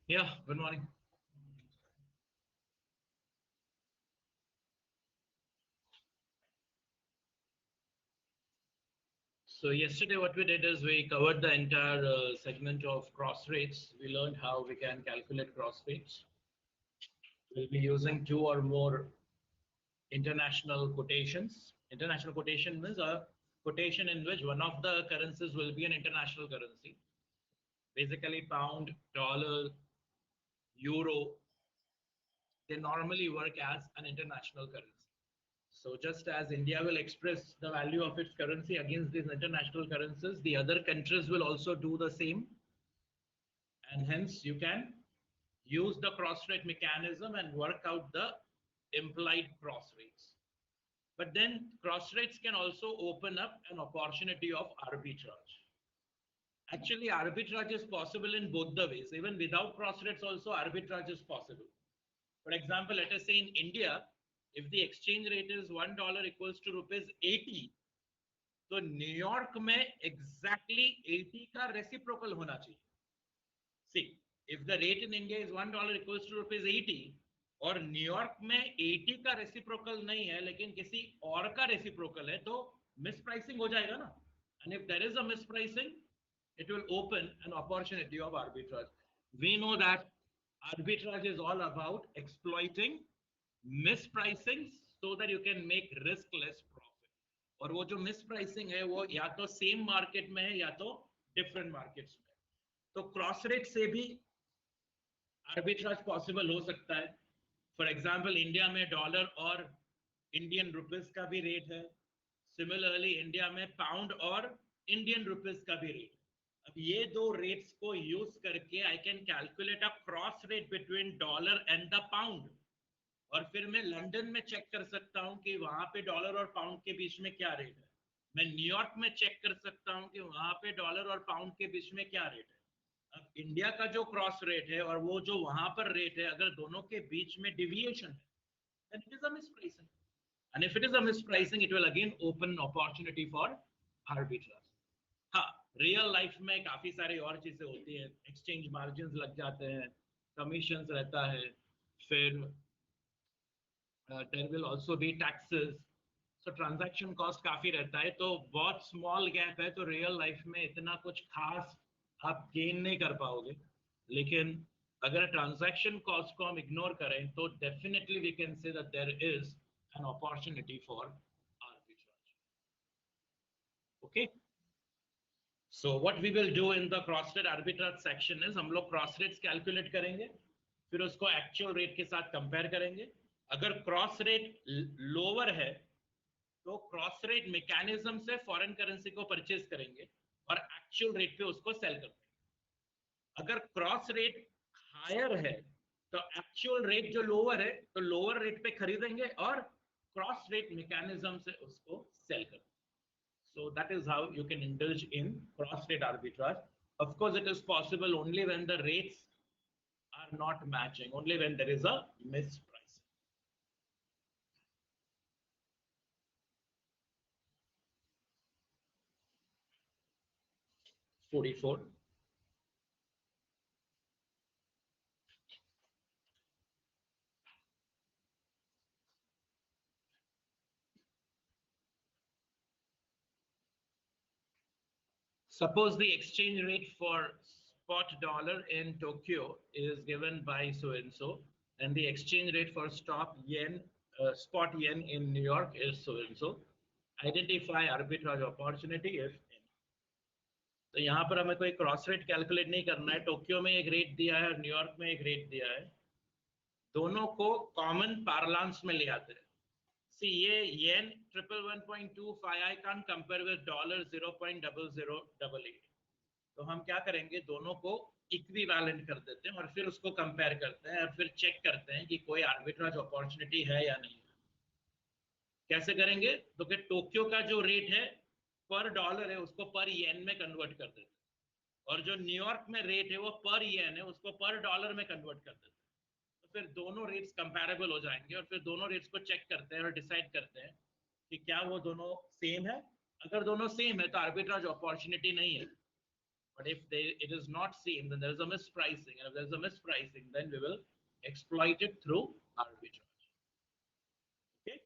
Yeah, good morning. So yesterday what we did is we covered the entire segment of cross rates. We learned how we can calculate cross rates. We'll be using two or more international quotations. International quotation means a quotation in which one of the currencies will be an international currency. Basically pound, dollar, euro, they normally work as an international currency. So just as India will express the value of its currency against these international currencies, the other countries will also do the same. And hence you can use the cross rate mechanism and work out the implied cross rates. But then cross rates can also open up an opportunity of arbitrage. Actually, arbitrage is possible in both the ways. Even without cross rates also arbitrage is possible. For example, let us say in India, if the exchange rate is $1 equals to rupees 80, तो New York में exactly 80 का reciprocal होना चाहिए. See, if the rate in India is $1 equals to rupees 80 और New York में 80 का reciprocal नहीं है लेकिन किसी और का reciprocal है तो mispricing हो जाएगा ना. And if there is a mispricing, it will open an opportunity of arbitrage. We know that arbitrage is all about exploiting mispricing so that you can make riskless profit. और वो जो mispricing है वो या तो same market में है या तो different markets में. तो क्रॉस रेट से भी आर्बिट्राज पॉसिबल हो सकता है. फॉर एग्जांपल इंडिया में डॉलर और इंडियन रुपीस का भी रेट है. सिमिलरली इंडिया में पाउंड और इंडियन रुपीस का भी रेट. अब ये दो रेट्स को यूज करके I can calculate a cross rate between dollar and the pound. और फिर मैं लंदन में चेक कर सकता हूं कि वहां पे डॉलर और पाउंड के बीच में क्या रेट है. मैं न्यूयॉर्क में चेक कर सकता हूं कि वहां पे डॉलर और पाउंड के बीच में क्या रेट है. अब इंडिया का जो क्रॉस रेट है और वो जो वहां पर रेट है, अगर दोनों के बीच में डिविएशन है, then it is a mispricing. And if it is a mispricing, it will again open an opportunity for arbitrage. हाँ, रियल लाइफ में काफी सारी और चीजें होती है. एक्सचेंज मार्जिन लग जाते हैं, कमीशन रहता है, फिर there will also be taxes. So transaction cost काफी रहता है. तो बहुत स्मॉल गैप है तो रियल लाइफ में इतना कुछ खास आप गेन नहीं कर पाओगे. लेकिन अगर ट्रांजैक्शन कॉस्ट को हम इग्नोर करें तो definitely we can say that there is an opportunity for arbitrage. Okay, so what we will do in the cross rate arbitrage section is हम लोग क्रॉस रेट्स कैलकुलेट करेंगे, फिर उसको एक्चुअल रेट के साथ कंपेयर करेंगे. अगर क्रॉस रेट लोअर है तो क्रॉस रेट मैकेनिज्म से फॉरेन करेंसी को परचेज करेंगे और एक्चुअल रेट पे उसको सेल कर देंगे. अगर क्रॉस रेट हायर है तो एक्चुअल रेट जो लोअर है तो लोअर रेट पे खरीदेंगे और क्रॉस रेट मैकेनिज्म से उसको सेल कर देंगे. So that is how you can indulge in cross rate arbitrage. Of course, it is possible only when the rates are not matching, only when there is a mispricing. $44. Suppose the exchange rate for spot dollar in Tokyo is given by so and so, and the exchange rate for spot yen in New York is so and so. Identify arbitrage opportunity if any. तो यहाँ पर हमें कोई cross rate calculate नहीं करना है. Tokyo में एक रेट दिया है और न्यूयॉर्क में एक रेट दिया है. दोनों को कॉमन पार्लांस में ले आते हैं. See, ये yen 111.25 I can't compare with dollar 0.0088. तो हम क्या करेंगे, दोनों को इक्विवेलेंट कर देते हैं और फिर उसको कंपेयर करते हैं और फिर चेक करते हैं कि कोई आर्बिट्राज अपॉर्चुनिटी है या नहीं. कैसे करेंगे, तो कि टोक्यो का जो रेट है पर डॉलर है उसको पर येन में कन्वर्ट कर देते हैं और जो न्यूयॉर्क में रेट है वो पर येन है उसको पर डॉलर में कन्वर्ट कर देते हैं. तो फिर दोनों रेट्स कंपैरेबल हो जाएंगे और फिर दोनों रेट्स को चेक करते हैं और डिसाइड करते हैं कि क्या वो दोनों सेम है. अगर दोनों सेम है तो आर्बिट्राज अपॉर्चुनिटी नहीं है. But if it is not seen, then there is a mispricing. And if there is a mispricing, then we will exploit it through arbitrage. Okay.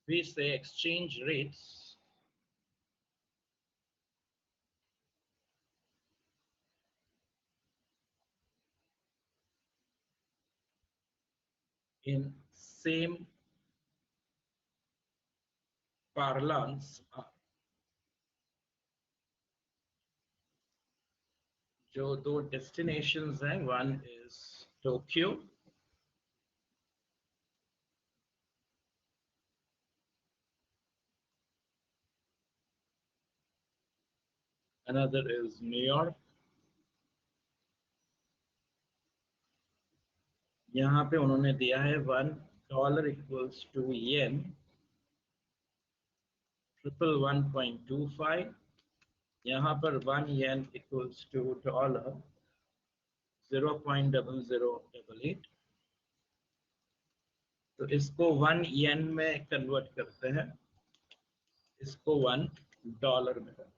We say exchange rates in same parlance are, जो दो destinations हैं, one is Tokyo, another is New York. यहाँ पे उन्होंने दिया है $1 equals to yen 111.25. यहाँ पर 1 yen equals to dollar 0.0088. तो इसको 1 yen में कन्वर्ट करते हैं, इसको $1 में करते हैं.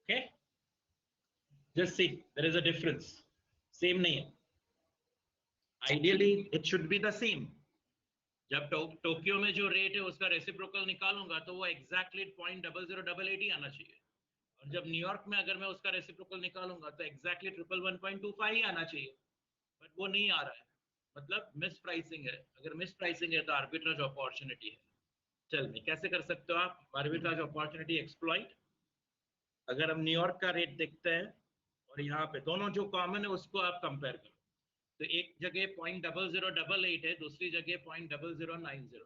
Okay, just see there is a difference. Same नहीं है. Ideally it should be the same. जब टोक्यो में जो रेट है उसका रेसिप्रोकल निकालूंगा तो वो एग्जैक्टली 0.0088 ही आना चाहिए. और जब न्यूयॉर्क में अगर मैं उसका रेसिप्रोकल निकालूंगा तो एग्जैक्टली 111.25 ही आना चाहिए. बट वो नहीं आ रहा है, मतलब मिस प्राइसिंग है. अगर मिस प्राइसिंग है तो आर्बिट्रेज अपॉर्चुनिटी है. चल मैं कैसे कर सकते हो आप आर्बिट्रेज अपॉर्चुनिटी एक्सप्लॉइट? अगर हम न्यूयॉर्क का रेट देखते हैं और यहाँ पे दोनों जो कॉमन है उसको आप कंपेयर करो, तो एक जगह 0.0088 है, दूसरी जगह 0.0090 है.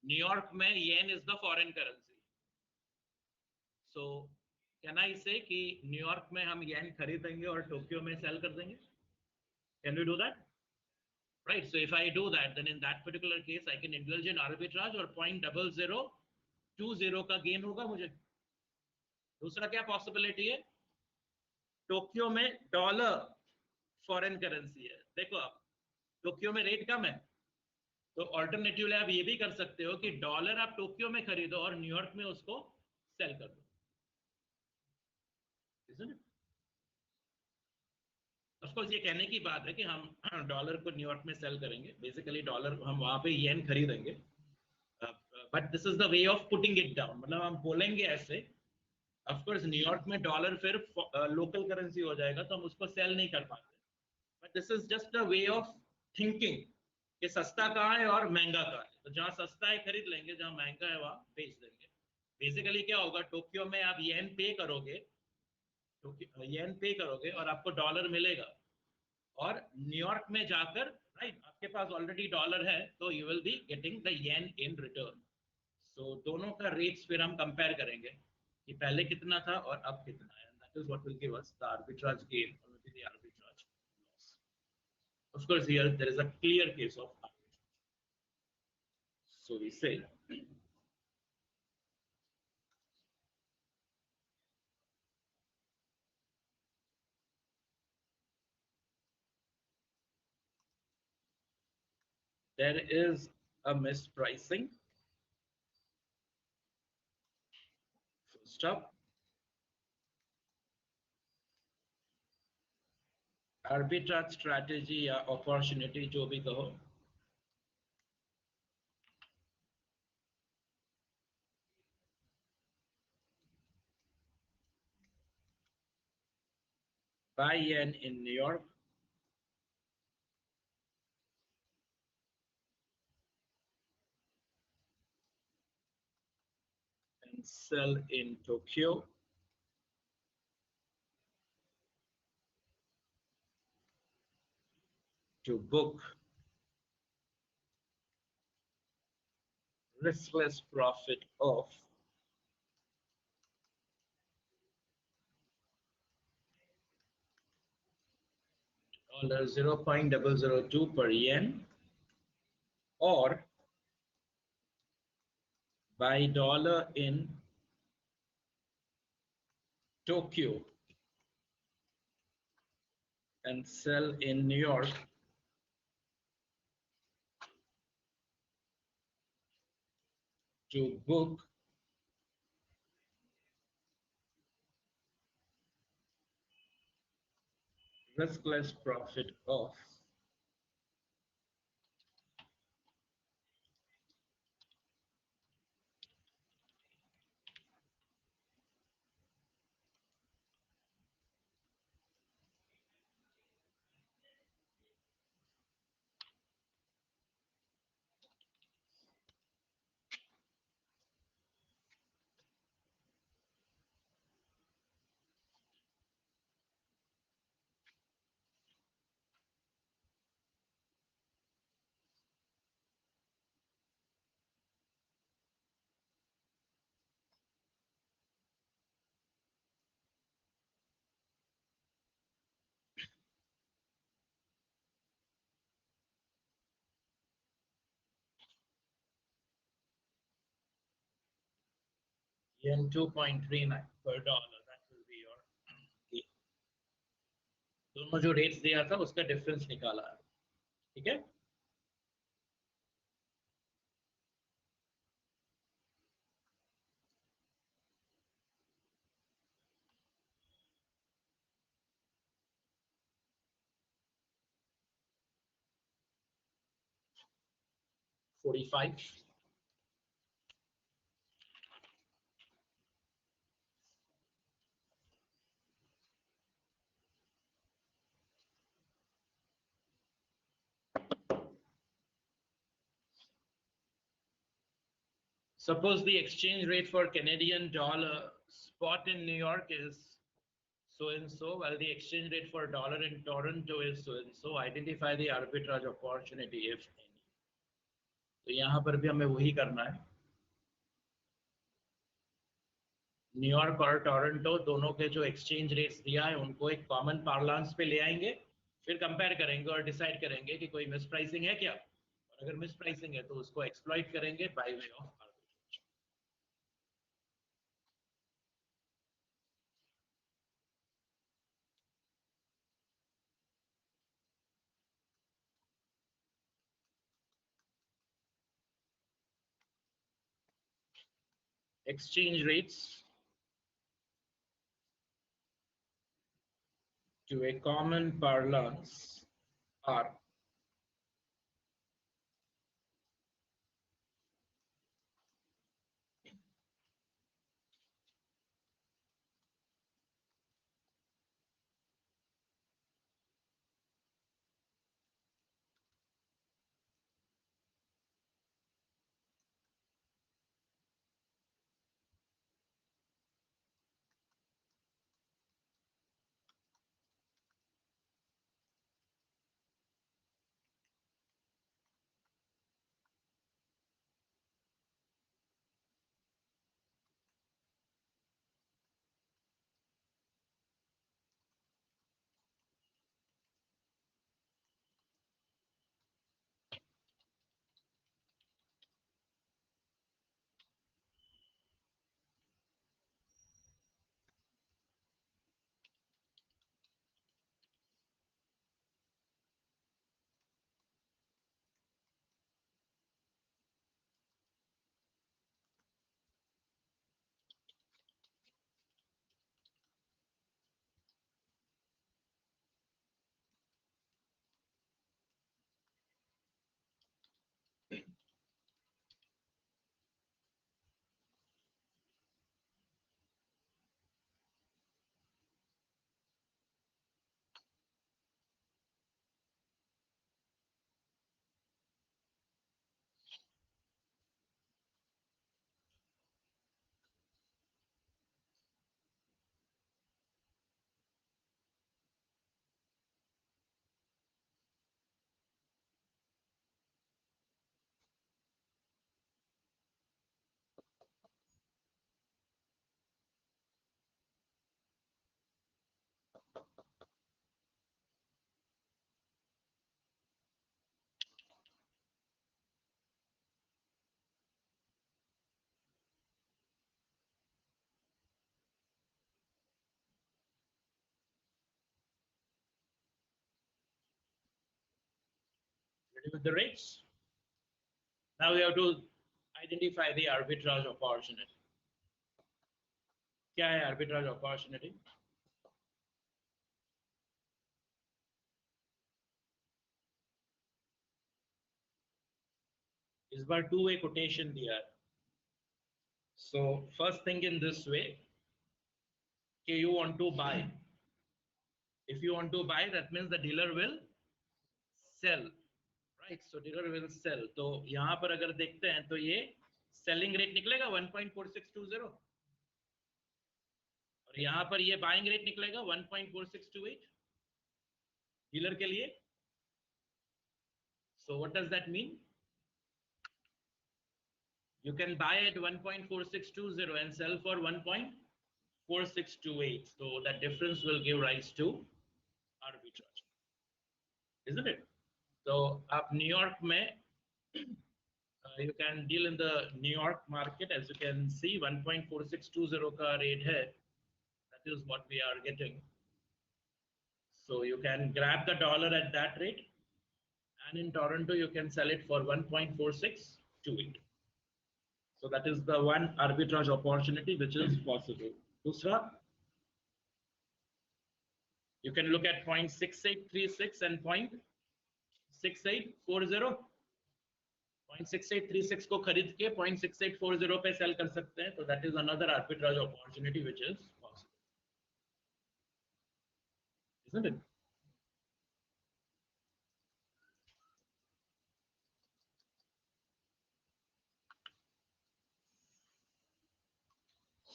न्यूयॉर्क में yen is the foreign currency. So can I say कि न्यूयॉर्क में हम येन खरीदेंगे और टोक्यो में सेल कर देंगे? Can we do that? Right, so if I do that, then in that particular case I can indulge in arbitrage और 0.0020 का गेन होगा मुझे. दूसरा क्या पॉसिबिलिटी है? टोक्यो में डॉलर फॉरेन करेंसी है. देखो आप टोक्यो में रेट कम है, तो ऑल्टरनेटिवली आप ये भी कर सकते हो कि डॉलर आप टोक्यो में खरीदो और न्यूयॉर्क में उसको सेल कर दो. ऑफ कोर्स ये कहने की बात है कि हम डॉलर को न्यूयॉर्क में सेल करेंगे, बेसिकली डॉलर हम वहां पे येन खरीदेंगे, but this is the way of putting it down. मतलब हम बोलेंगे ऐसे. ऑफ कोर्स न्यूयॉर्क में डॉलर फिर लोकल करेंसी हो जाएगा तो हम उसको सेल नहीं कर पाते, but this is just a way of thinking कि सस्ता कहाँ है और महंगा कहाँ है. तो जहाँ सस्ता है खरीद लेंगे, जहाँ महंगा है वहां बेच देंगे. बेसिकली क्या होगा, टोक्यो में आप येन पे करोगे, येन पे करोगे और आपको डॉलर मिलेगा, और न्यूयॉर्क में जाकर राइट आपके पास ऑलरेडी डॉलर है तो you will be getting the yen in return. So दोनों का रेट्स फिर हम कंपेयर करेंगे कि पहले कितना था और अब कितना है. That is what will give us the arbitrage gain और may be the arbitrage loss. Of course here there is a clear case of arbitrage. So we say there is a mispricing. First up, arbitrage strategy या opportunity जो भी कहो, buy yen in New York and sell in Tokyo to book riskless profit of $0.002 per yen, or buy dollar in Tokyo and sell in New York to book riskless profit of yen 2.39 per dollar. That will be your gain. दोनों जो rates दिया था उसका difference निकाला है, ठीक है। $45. Suppose the exchange rate for Canadian dollar spot in New York is so and so, while the exchange rate for dollar in Toronto is so and so. Identify the arbitrage opportunity, if any. तो यहाँ पर भी हमें वही करना है। New York और Toronto दोनों के जो एक्सचेंज रेट्स दिया है उनको एक कॉमन पार्लांस पे ले आएंगे, फिर कंपेयर करेंगे और डिसाइड करेंगे कि कोई मिस प्राइसिंग है क्या, और अगर मिस प्राइसिंग है तो उसको एक्सप्लॉइट करेंगे by way of arbitrage. Exchange rates to a common parlance are Ready with the rates? Now we have to identify the arbitrage opportunity. क्या है arbitrage opportunity? इस बार two-way quotation दिया है. So first thing in this way, कि you want to buy. If you want to buy, that means the dealer will sell, right? So dealer will sell. तो यहाँ पर अगर देखते हैं तो ये selling rate निकलेगा 1.4620 और यहाँ पर ये buying rate निकलेगा 1.4628 डीलर के लिए. So what does that mean? You can buy at 1.4620 and sell for 1.4628. So that difference will give rise to arbitrage, isn't it? So up New York में you can deal in the New York market. As you can see, 1.4620 का rate है. That is what we are getting. So you can grab the dollar at that rate, and in Toronto you can sell it for 1.4628. So that is the one arbitrage opportunity which is possible. Dusra, you can look at 0.6836 and 0.6840. 0.6836 को खरीद के 0.6840 पे sell कर सकते हैं. So that is another arbitrage opportunity which is possible, isn't it?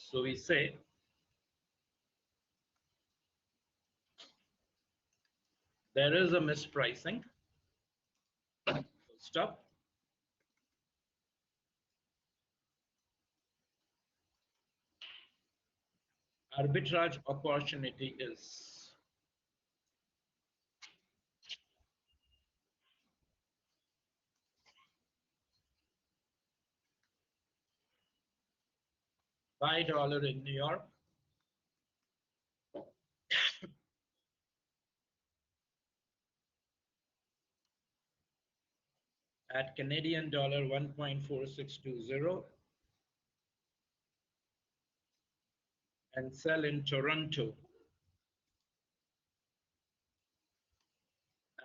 So we say there is a mispricing. Stop. Arbitrage opportunity is buy dollar in New York at Canadian dollar 1.4620 and sell in Toronto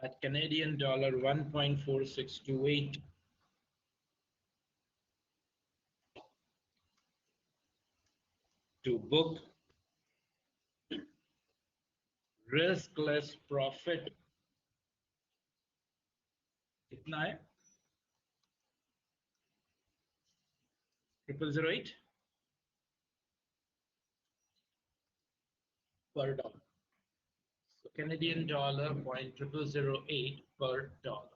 at Canadian dollar 1.4628 to book riskless profit. कितना है? 0008 per dollar. So Canadian dollar 0.0008 per dollar.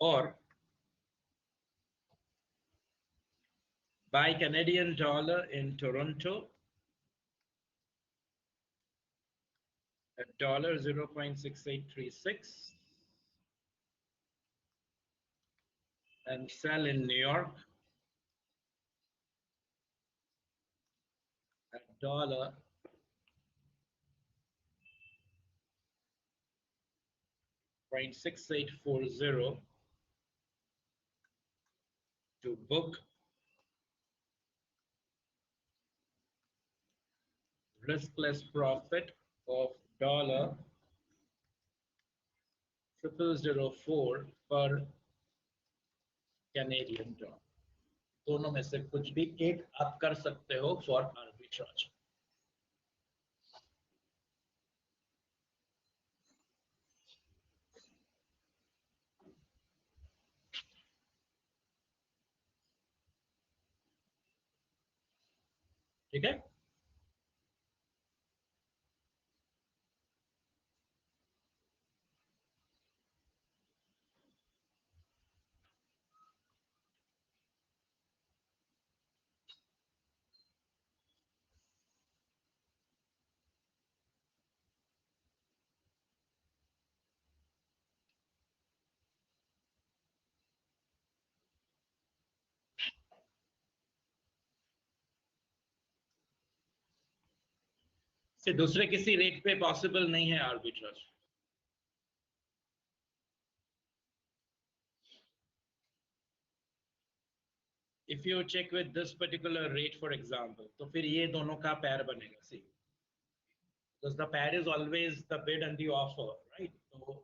Or buy Canadian dollar in Toronto at dollar 0.6836 and sell in New York at dollar 0.6840 to book riskless profit of dollar 0004 per Canadian dollar. दोनों में से कुछ भी एक आप कर सकते हो for arbitrage. ठीक है? से दूसरे किसी रेट पे पॉसिबल नहीं है arbitrage. If you check with this particular rate for example, तो फिर ये दोनों का पैर बनेगा। सी, because the pair is always the bid and the offer, right? So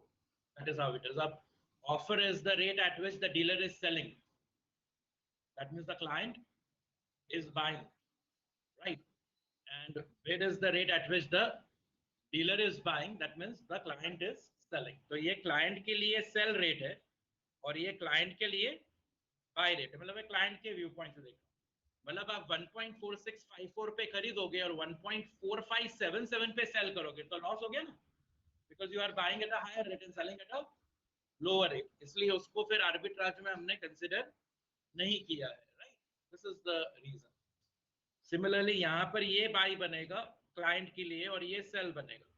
that is how it is. Up offer is the rate at which the dealer is selling. That means the client is buying, right? And bid is the rate at which the dealer is buying. That means the client is selling. तो ये client के लिए sell rate है और ये client के लिए buy rate है। मतलब client के व्यू पॉइंट से देखो, मतलब आप 1.4654 पे खरीदोगे और 1.4577 पे सेल करोगे तो लॉस हो गया ना, because you are buying at a higher rate and selling at a lower rate, इसलिए उसको फिर आर्बिट्राज में हमने कंसिडर नहीं किया है, right? This is the reason. Similarly यहाँ पर ये बाई बनेगा क्लाइंट के लिए और ये सेल बनेगा,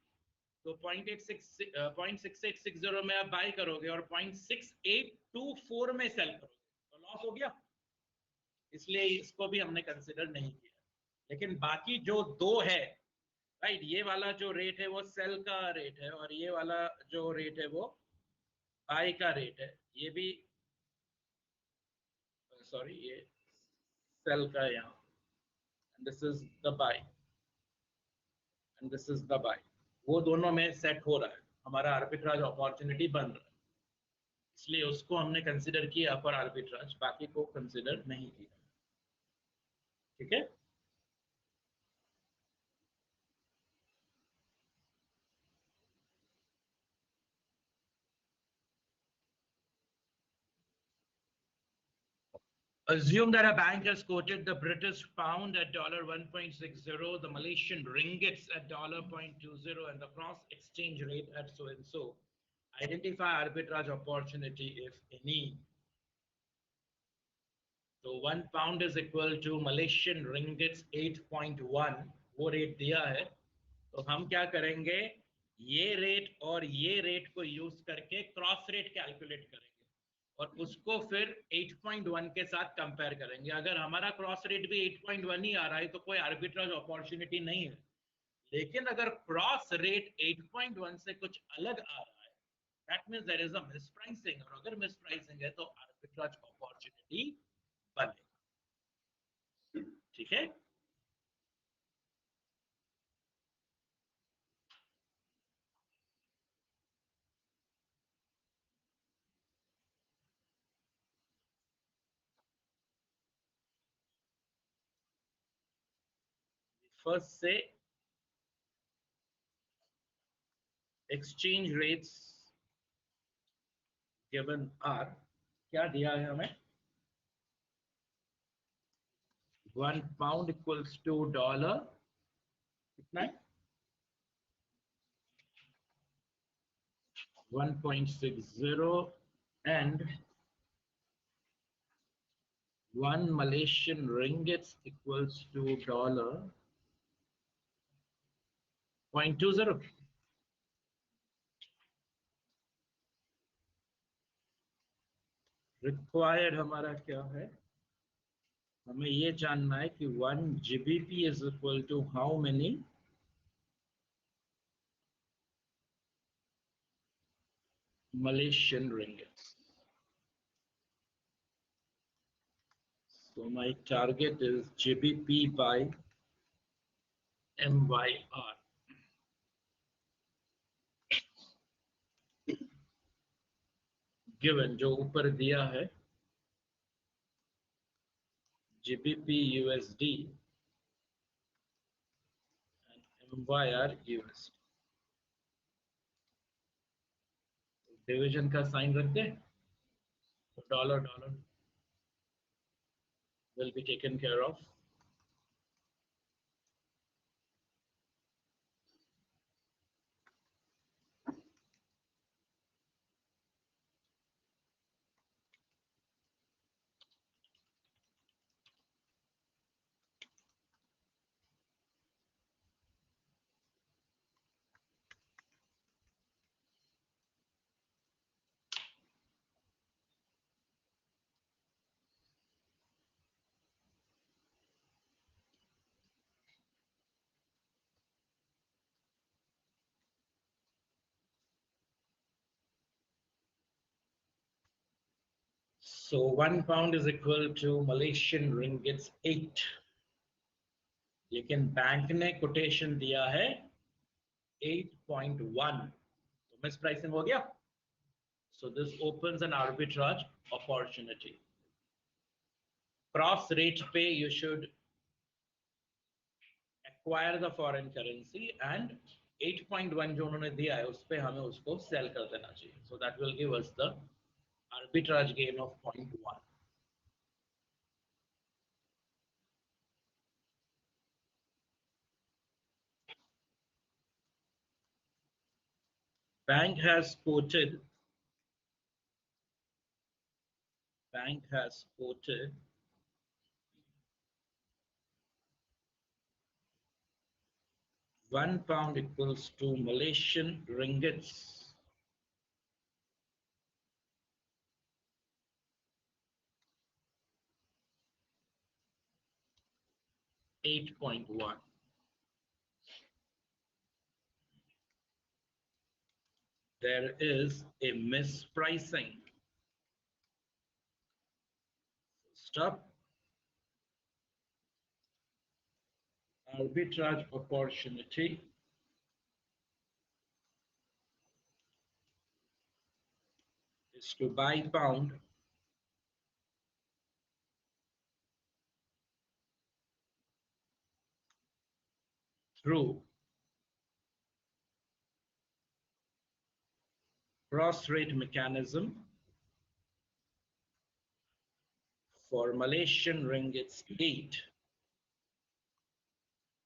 तो 0.6860 में आप बाई करोगे और 0.6824 में सेल करोगे तो लॉस हो गया, इसलिए इसको भी हमने कंसिडर नहीं किया। लेकिन बाकी जो दो है, राइट, ये वाला जो रेट है वो सेल का रेट है और ये वाला जो रेट है वो बाई का रेट है, ये भी सॉरी ये सेल का है यहाँ, this is the by and this is the by, वो दोनों में सेट हो रहा है, हमारा आर्बिट्राज अपॉर्चुनिटी बन रहा है, इसलिए उसको हमने कंसिडर किया फॉर आर्बिट्राज, बाकी को कंसिडर नहीं किया। ठीक है, assume that a bank has quoted the British pound at $1.60, the Malaysian ringgits at $0.20, and the cross exchange rate at so and so. Identify arbitrage opportunity if any. So 1 pound is equal to Malaysian ringgits 8.1, वो rate दिया है, तो हम क्या करेंगे, ये rate और ये रेट को यूज करके क्रॉस रेट कैलकुलेट करेंगे और उसको फिर 8.1 के साथ कंपेयर करेंगे। अगर हमारा क्रॉस रेट भी 8.1 ही आ रहा है तो कोई आर्बिट्राज अपॉर्चुनिटी नहीं है, लेकिन अगर क्रॉस रेट 8.1 से कुछ अलग आ रहा है, that means there is a mispricing, और अगर मिसप्राइसिंग है तो आर्बिट्राज अपॉर्चुनिटी बनेगा। ठीक है, फर्स्ट से एक्सचेंज रेट्स गिवन आर, क्या दिया है हमें, 1 pound equals to $, कितना है, 1.60, and 1 Malaysian ringgit equals to $0.20. Required हमारा क्या है, हमें ये जानना है कि 1 GBP is equal to how many Malaysian ringgits. So my target is GBP by MYR. Given जो ऊपर दिया है GBP USD and MYR USD, division का साइन रखते हैं, dollar dollar will be taken care of. So 1 pound is equal to Malaysian ringgits 8. लेकिन bank ने quotation दिया है 8.1, तो मिस प्राइसिंग हो गया. So this opens an arbitrage opportunity. Cross rate पे you should acquire the foreign currency and 8.1 जो उन्होंने दिया है उस पे हमें उसको सेल कर देना चाहिए. So that will give us the arbitrage gain of 0.1. Bank has quoted 1 pound equals to Malaysian ringgits 8.1. There is a mispricing. Stop. Arbitrage opportunity is to buy pound through cross rate mechanism for Malaysian ringgits 8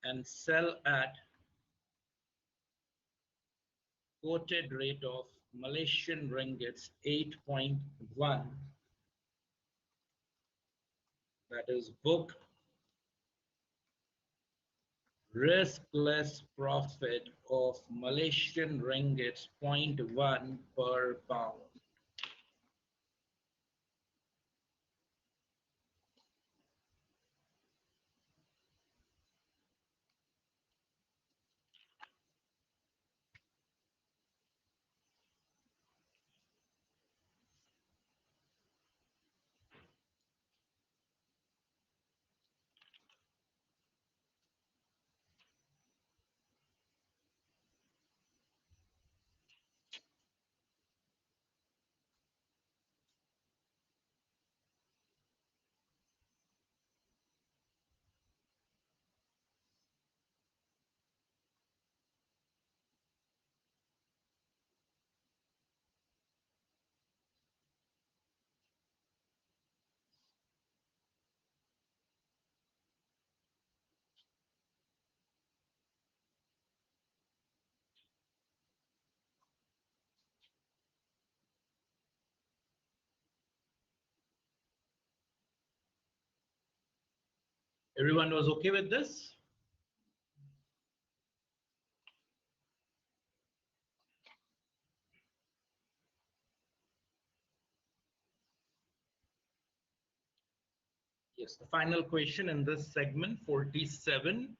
and sell at quoted rate of Malaysian ringgits 8.1, that is book riskless profit of Malaysian ringgits 0.1 per pound. Everyone was okay with this? Yes, the final question in this segment 47.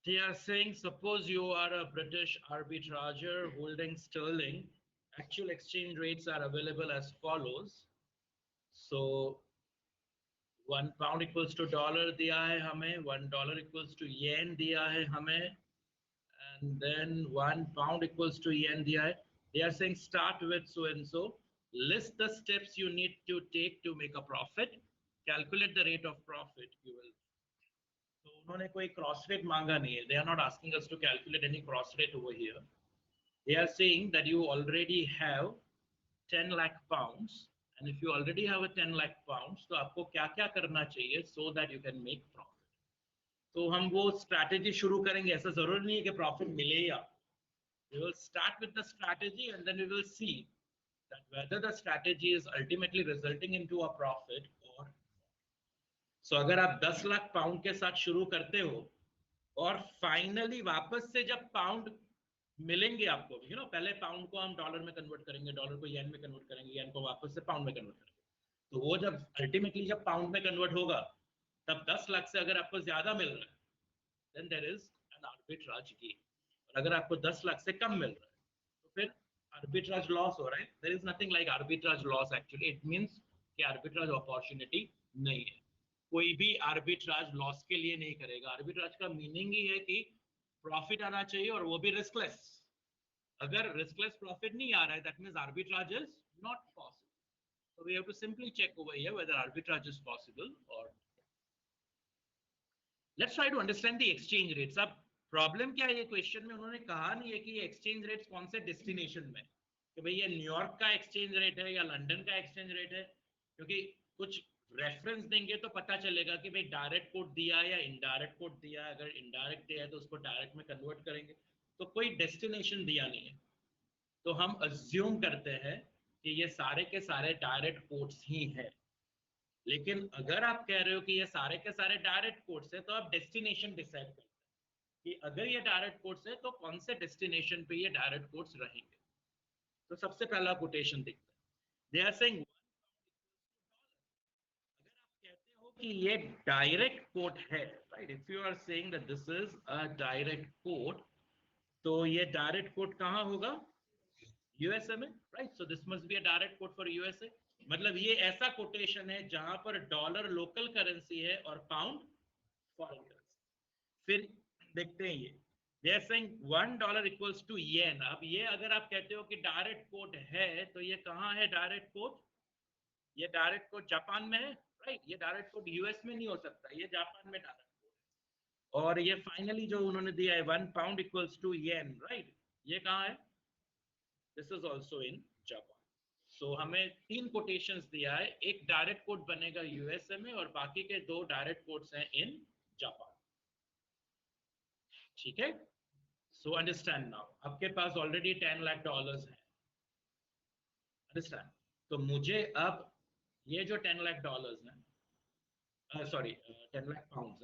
They are saying, suppose you are a British arbitrager holding sterling, actual exchange rates are available as follows. So 1 pound equals to dollar दिया है हमें, $1 equals to yen दिया है हमें, and then 1 pound equals to yen दिया है. They are saying start with so and so, list the steps you need to take to make a profit, calculate the rate of profit you will. So उन्होंने कोई cross rate मांगा नहीं है. They are not asking us to calculate any cross rate over here. They are saying that you already have 10 lakh pounds, and if you already have a 10 lakh pounds, तो आपको क्या क्या करना चाहिए so that you can make profit. तो हम वो strategy शुरू करेंगे. ऐसा जरूरी नहीं है कि profit मिले या. We will start with the strategy and then we will see that whether the strategy is ultimately resulting into a profit or. So अगर आप 10 लाख पाउंड के साथ शुरू करते हो और फाइनली वापस से जब पाउंड मिलेंगे आपको, पहले पाउंड को हम डॉलर में कन्वर्ट करेंगे, डॉलर को येन में कन्वर्ट करेंगे, येन को वापस से पाउंड में कन्वर्ट करेंगे, तो वो जब अल्टीमेटली जब पाउंड में कन्वर्ट होगा तब 10 लाख से अगर आपको ज्यादा मिल रहा है then there is an arbitrage gain, और अगर आपको 10 लाख से कम मिल रहा है तो फिर आर्बिट्राज लॉस हो रहा है, there is nothing like arbitrage loss actually, it means कि आर्बिट्राज अपॉर्चुनिटी नहीं है। कोई भी आर्बिट्राज लॉस के लिए नहीं करेगा। आर्बिट्राज का मीनिंग ही है कि प्रॉफिट आना चाहिए और वो भी रिस्कलेस। अगर रिस्कलेस प्रॉफिट नहीं आ रहा है, that means arbitrage is not possible. So we have to simply check over here whether arbitrage is possible or not. Let's try to understand the exchange rates. अब प्रॉब्लम क्या है, ये question में उन्होंने कहा नहीं है कि ये एक्सचेंज रेट्स कौन से डेस्टिनेशन में, कि भाई ये न्यूयॉर्क का एक्सचेंज रेट है या लंदन का एक्सचेंज रेट है, क्योंकि कुछ रेफरेंस देंगे तो पता चलेगा कि भाई डायरेक्ट कोट दिया है या इनडायरेक्ट कोट दिया है। अगर इनडायरेक्ट दिया है तो उसको डायरेक्ट में कन्वर्ट करेंगे, तो कोई डेस्टिनेशन दिया नहीं है, तो हम अज्यूम करते हैं कि ये सारे के सारे डायरेक्ट कोट्स ही हैं। लेकिन अगर आप कह रहे हो कि ये सारे के सारे डायरेक्ट कोट्स है, तो आप डेस्टिनेशन डिसाइड करते हैं कि अगर ये डायरेक्ट कोट्स है तो कौन से डेस्टिनेशन पे ये डायरेक्ट कोट्स रहेंगे। तो सबसे पहला कोटेशन देखते हैं। दे आर सेइंग, अगर आप कहते हो कि ये डायरेक्ट कोट है, right, if you are saying that this is a direct quote, तो ये डायरेक्ट कोट कहाँ होगा? यूएसए में, right. So this must be a direct quote for USA. मतलब ये ऐसा कोटेशन है जहां पर डॉलर लोकल करेंसी है और पाउंड फॉरेन करेंसी। फिर देखते हैं ये, they are saying $1 equals to yen. अब ये अगर आप कहते हो कि डायरेक्ट कोट है, तो ये कहाँ है डायरेक्ट कोट? ये डायरेक्ट कोट जापान में है, राइट। ये डायरेक्ट कोट यूएस में नहीं हो सकता, ये जापान में डायरेक्ट कोट। और ये फाइनली जो उन्होंने दिया है £1 इक्वल्स टू येन, राइट, ये कहाँ है? This is also in Japan. So हमें 3 कोटेशंस दिया है, एक डायरेक्ट कोट बनेगा यूएसए में और बाकी के 2 डायरेक्ट कोट्स हैं इन जापान। ठीक है, सो अंडरस्टैंड नाउ। आपके पास ऑलरेडी $10 लाख है, अंडरस्टैंड। तो मुझे अब ये जो $10 लाख है, sorry, 10 lakh pounds.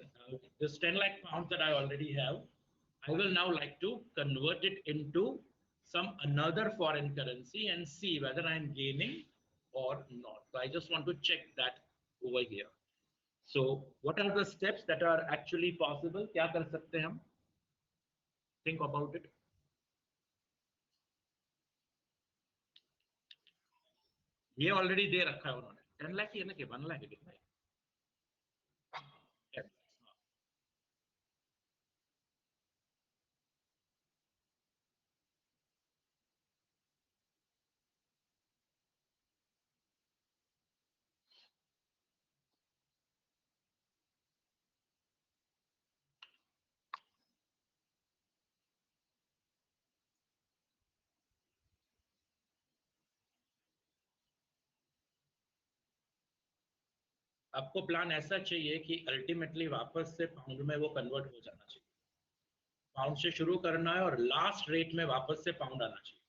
This 10 lakh pounds that I already have, I will now like to convert it into some another foreign currency and see whether I am gaining or not. So I just want to check that over here. So what are the steps that are actually possible? क्या कर सकते हैं हम? Think about it. ये already दे रखा है उन्होंने। 10 लाख ही है ना कि 1 लाख है कितना है? 10 lakhs, हाँ। आपको प्लान ऐसा चाहिए कि अल्टीमेटली वापस से पाउंड में वो कन्वर्ट हो जाना चाहिए। पाउंड से शुरू करना है और लास्ट रेट में वापस से पाउंड आना चाहिए।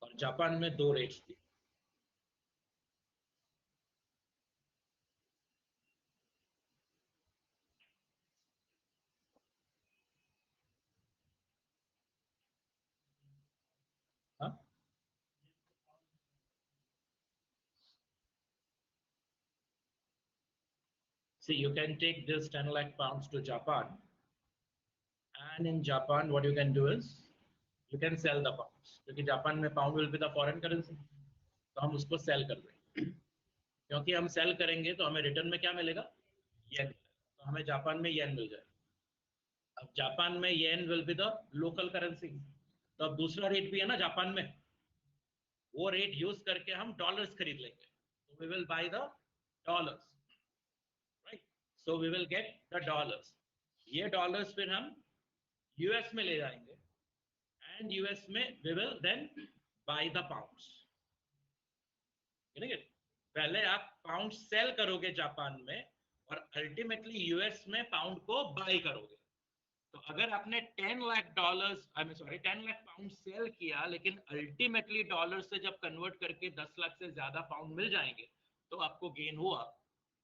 और जापान में 2 रेट्स थी। हाँ, see, you can take this 10 lakh pounds to Japan, and in Japan what you can do is you can sell the pounds, क्योंकि जापान में pound will be the foreign currency, तो हम उसको cell कर देंगे। क्योंकि हम सेल करेंगे तो हमें रिटर्न में क्या मिलेगा? येन। तो हमें जापान में येन मिल जाएगा। अब जापान में yen will be the local currency, तो अब दूसरा रेट भी है ना जापान में, वो रेट यूज करके हम डॉलर्स खरीद लेंगे। तो we will buy the dollars, right. So we will get the dollars. ये डॉलर्स फिर हम यूएस में ले जाएंगे एंड यूएस में we will then buy the pounds. पहले आप पाउंड सेल करोगे जापान में और अल्टीमेटली यूएस में पाउंड को बाय करोगे। तो अगर आपने $10 लाख 10 लाख पाउंड सेल किया, लेकिन अल्टीमेटली डॉलर से जब कन्वर्ट करके 10 लाख से ज्यादा पाउंड मिल जाएंगे तो आपको गेन हुआ।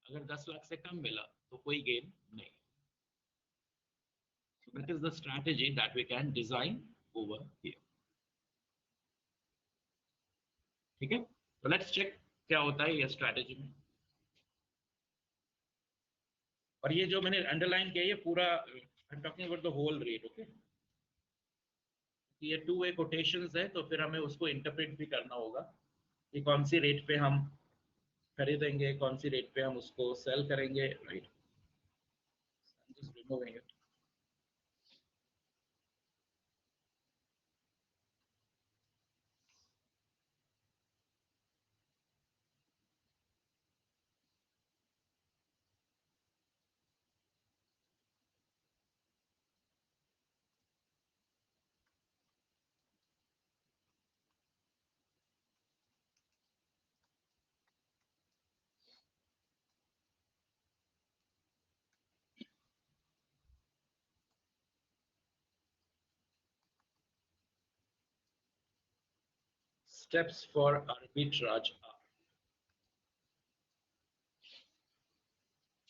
अगर 10 लाख से कम मिला तो कोई गेन नहीं। So that is the strategy that we can design over here. ठीक है, तो लेट्स चेक क्या होता है ये स्ट्रैटेजी में। और ये जो मैंने अंडरलाइन किया ये पूरा I am talking about the whole rate, okay. ये टू वे कोटेशंस है, तो फिर हमें उसको इंटरप्रेट भी करना होगा कि कौन सी रेट पे हम खरीदेंगे, कौन सी रेट पे हम उसको सेल करेंगे, right. Just removing it. Steps for arbitrage are: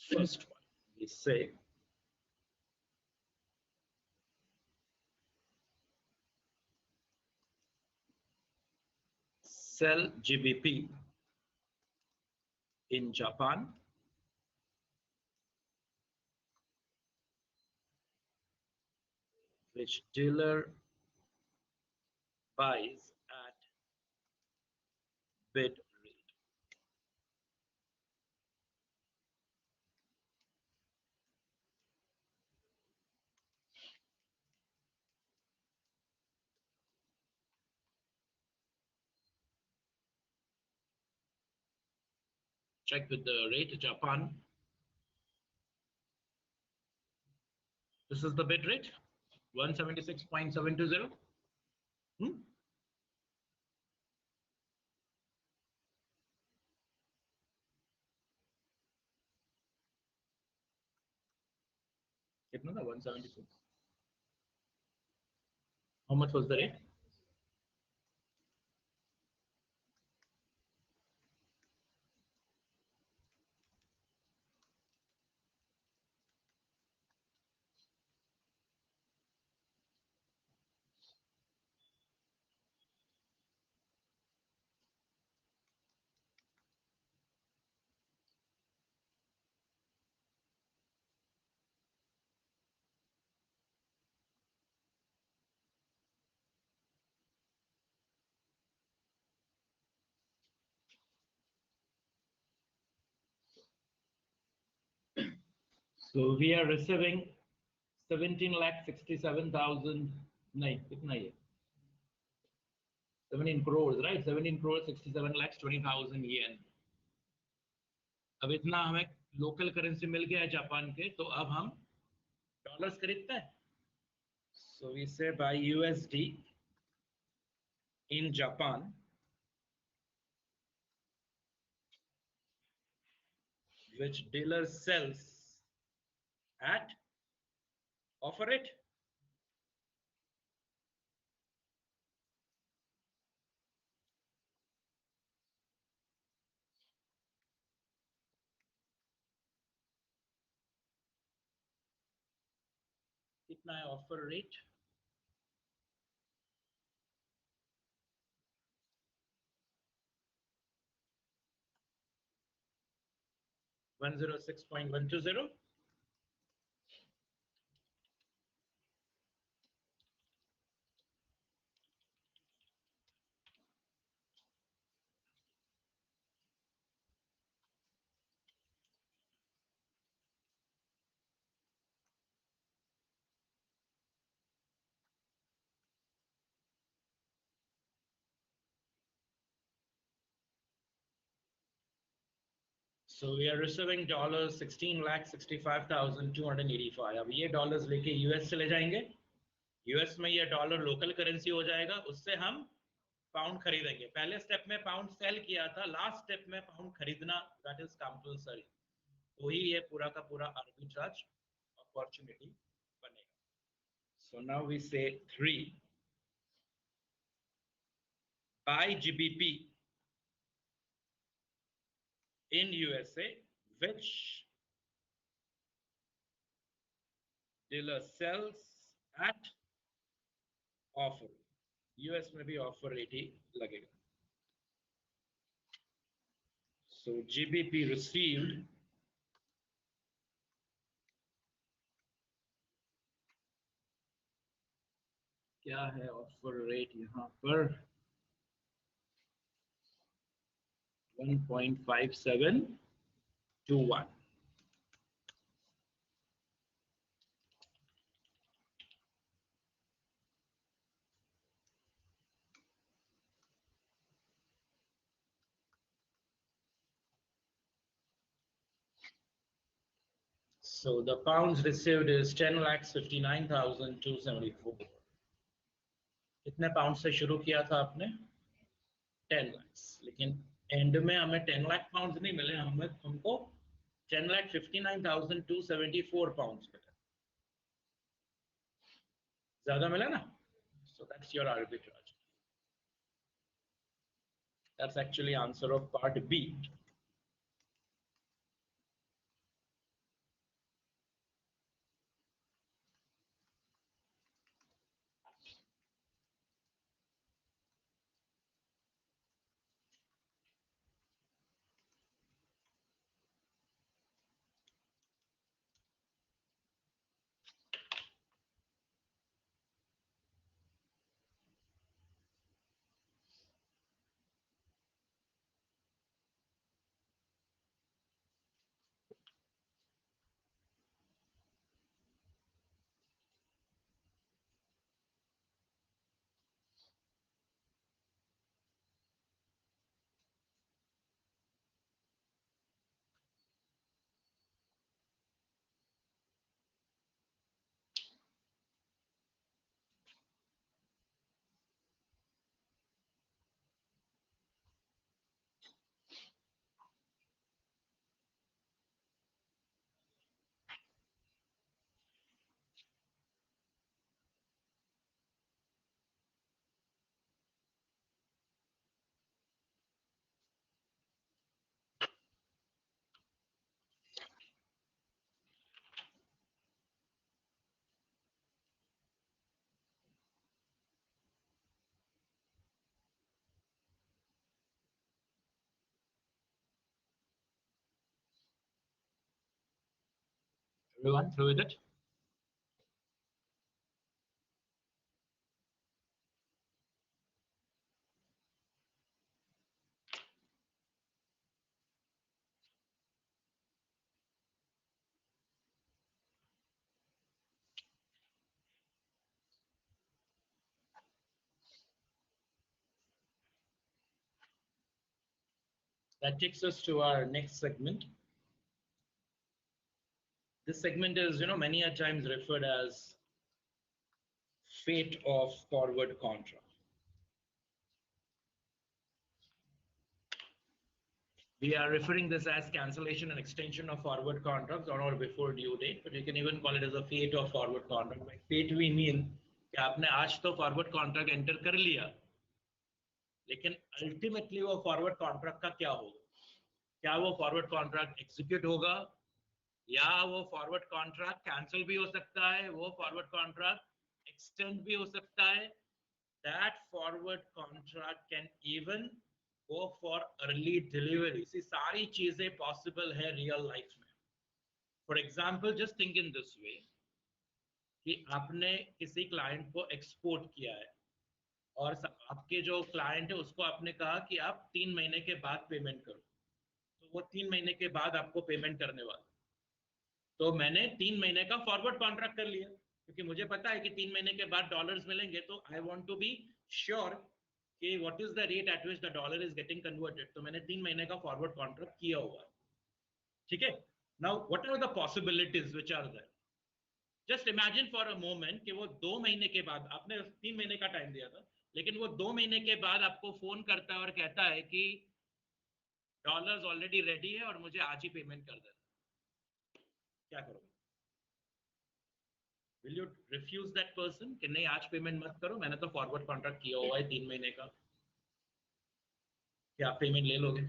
first one, we say sell GBP in Japan which dealer buys at bid rate. Check with the rate Japan. This is the bid rate 176.720. कितना था 176? How much was the rate? So we are receiving 17,67,000. नहीं, कितना ये? 17 crores, right? 17 crores 67,20,000 yen. अब इतना हमें local currency मिल गया है जापान के, तो अब हम डॉलर्स खरीदते हैं. So we say buy USD in Japan which dealer sells at offer rate. कितना है offer rate? $106.120. So we are receiving dollars 16,65,285. अब ये डॉलर्स लेके यूएस चले जाएंगे. यूएस में ये डॉलर लोकल करेंसी हो जाएगा, उससे हम पाउंड खरीदेंगे. पहले स्टेप में पाउंड सेल किया था, लास्ट स्टेप में पाउंड खरीदना, दैट इज कंपल्सरी. तो ही ये पूरा का पूरा आर्बिट्राज अपॉर्चुनिटी बनेगा. So now we say 3. Buy GBP in USA which dealer sells at offer. US में भी ऑफर रेट ही लगेगा. So GBP received क्या है ऑफर रेट यहाँ पर 1.5721. So the pounds received is 10,59,274. कितने पाउंड से शुरू किया था आपने 10 लाख, लेकिन एंड में हमें 10 लाख पाउंड नहीं मिले, हमें हमको 10,59,274 पाउंड मिले, ज्यादा मिला ना. So that's your arbitrage. That's actually answer of part B. Everyone through with it? That takes us to our next segment. This segment is, many a times referred as fate of forward contract. We are referring this as cancellation and extension of forward contracts on or before due date, but you can even call it as a fate of forward contract. By fate we mean कि आपने आज तो forward contract enter कर लिया, लेकिन ultimately वो forward contract का क्या होगा? क्या वो forward contract execute होगा, या वो forward contract cancel भी हो सकता है, वो forward contract extend भी हो सकता है. That forward contract can even go for early delivery. See, सारी चीजें possible है real life में. For example, just think in this way कि आपने किसी client को export किया है और आपके जो client है उसको आपने कहा कि आप 3 महीने के बाद पेमेंट करो, तो वो 3 महीने के बाद आपको पेमेंट करने वाला. तो मैंने 3 महीने का फॉरवर्ड कॉन्ट्रैक्ट कर लिया क्योंकि मुझे पता है कि 3 महीने के बाद डॉलर्स मिलेंगे, तो I want to be sure कि what is the rate at which the dollar is getting converted. तो मैंने 3 महीने का फॉरवर्ड कॉन्ट्रैक्ट किया हुआ है. ठीक है. Now what are the possibilities which are there. Just imagine for a moment कि वो 2 महीने के बाद, आपने 3 महीने का टाइम दिया था, लेकिन वो 2 महीने के बाद आपको फोन करता है और कहता है कि डॉलर्स ऑलरेडी रेडी है और मुझे आज ही पेमेंट कर देना. क्या करोगे? Will you refuse that person कि नहीं आज पेमेंट मत करो, मैंने तो फॉरवर्ड कॉन्ट्रैक्ट किया हुआ है 3 महीने का, क्या आप पेमेंट ले लोगे?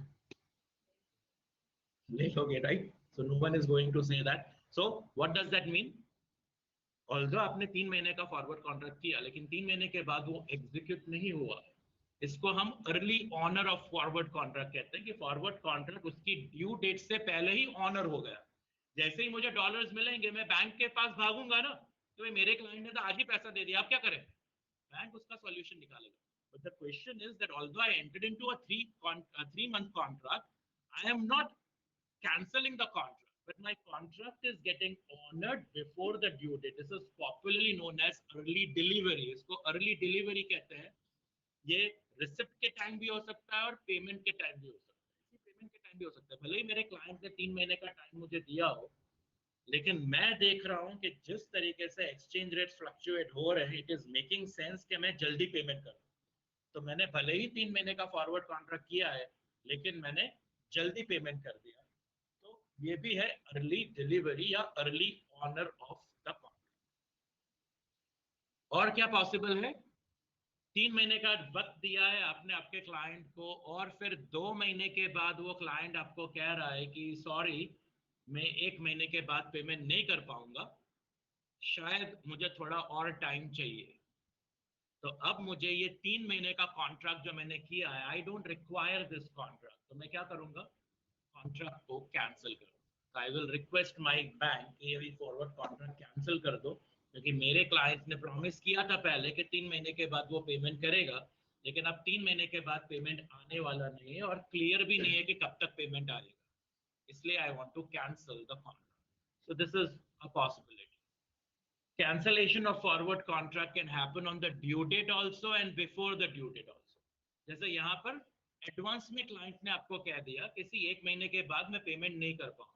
ले लोगे, right? So no one is going to say that. So what does that mean? Although आपने 3 महीने का फॉरवर्ड कॉन्ट्रैक्ट किया, लेकिन 3 महीने के बाद वो एग्जीक्यूट नहीं हुआ, इसको हम early honour of forward contract कहते हैं कि फॉरवर्ड कॉन्ट्रैक्ट उसकी ड्यू डेट से पहले ही ऑनर हो गया. जैसे ही मुझे डॉलर्स मिलेंगे मैं बैंक के पास भागूंगा ना, तो मेरे क्लाइंट ने तो आज ही पैसा दे दिया, आप क्या करें? बैंक उसका सॉल्यूशन निकालेगा. But the question is that although I entered into a 3 month contract, I am not cancelling the contract, but my contract is getting honored before the due date. This is popularly known as early delivery. इसको early delivery कहते हैं. ये receipt के time भी हो सकता है और पेमेंट के टाइम भी हो सकता है. पेमेंट के टाइम भी हो सकता है. भले ही मेरे क्लाइंट ने 3 महीने का टाइम मुझे दिया हो, लेकिन मैं देख रहा हूं कि जिस तरीके से एक्सचेंज रेट फ्लक्चुएट हो रहे हैं, इट इज मेकिंग सेंस कि मैं जल्दी पेमेंट करूं. तो मैंने भले ही 3 महीने का फॉरवर्ड कॉन्ट्रैक्ट किया है, लेकिन मैंने जल्दी पेमेंट कर दिया. तो ये भी है अर्ली डिलीवरी या early honour of the contract. और क्या पॉसिबल है? 3 महीने का वक्त दिया है आपने आपके क्लाइंट को, और फिर 2 महीने के बाद वो क्लाइंट आपको कह रहा है कि सॉरी, मैं 1 महीने के बाद पेमेंट नहीं कर पाऊंगा, शायद मुझे थोड़ा और टाइम चाहिए. तो अब मुझे ये 3 महीने का कॉन्ट्रैक्ट जो मैंने किया है, I don't require this contract, तो मैं क्या करूंगा? कॉन्ट्रैक्ट को कैंसिल करूंगा. I will request my bank कि ये फॉरवर्ड कॉन्ट्रैक्ट कैंसिल कर दो, क्योंकि मेरे क्लाइंट ने प्रॉमिस किया था पहले कि 3 महीने के बाद वो पेमेंट करेगा, लेकिन अब 3 महीने के बाद पेमेंट आने वाला नहीं है और क्लियर भी नहीं है कि कब तक पेमेंट आएगा. इसलिए आई want to cancel the contract. So this is a possibility. Cancellation of forward contract can happen on the due date also and before the due date also. जैसे यहाँ पर एडवांस में क्लाइंट ने आपको कह दिया किसी 1 महीने के बाद मैं पेमेंट नहीं कर पाऊंगा.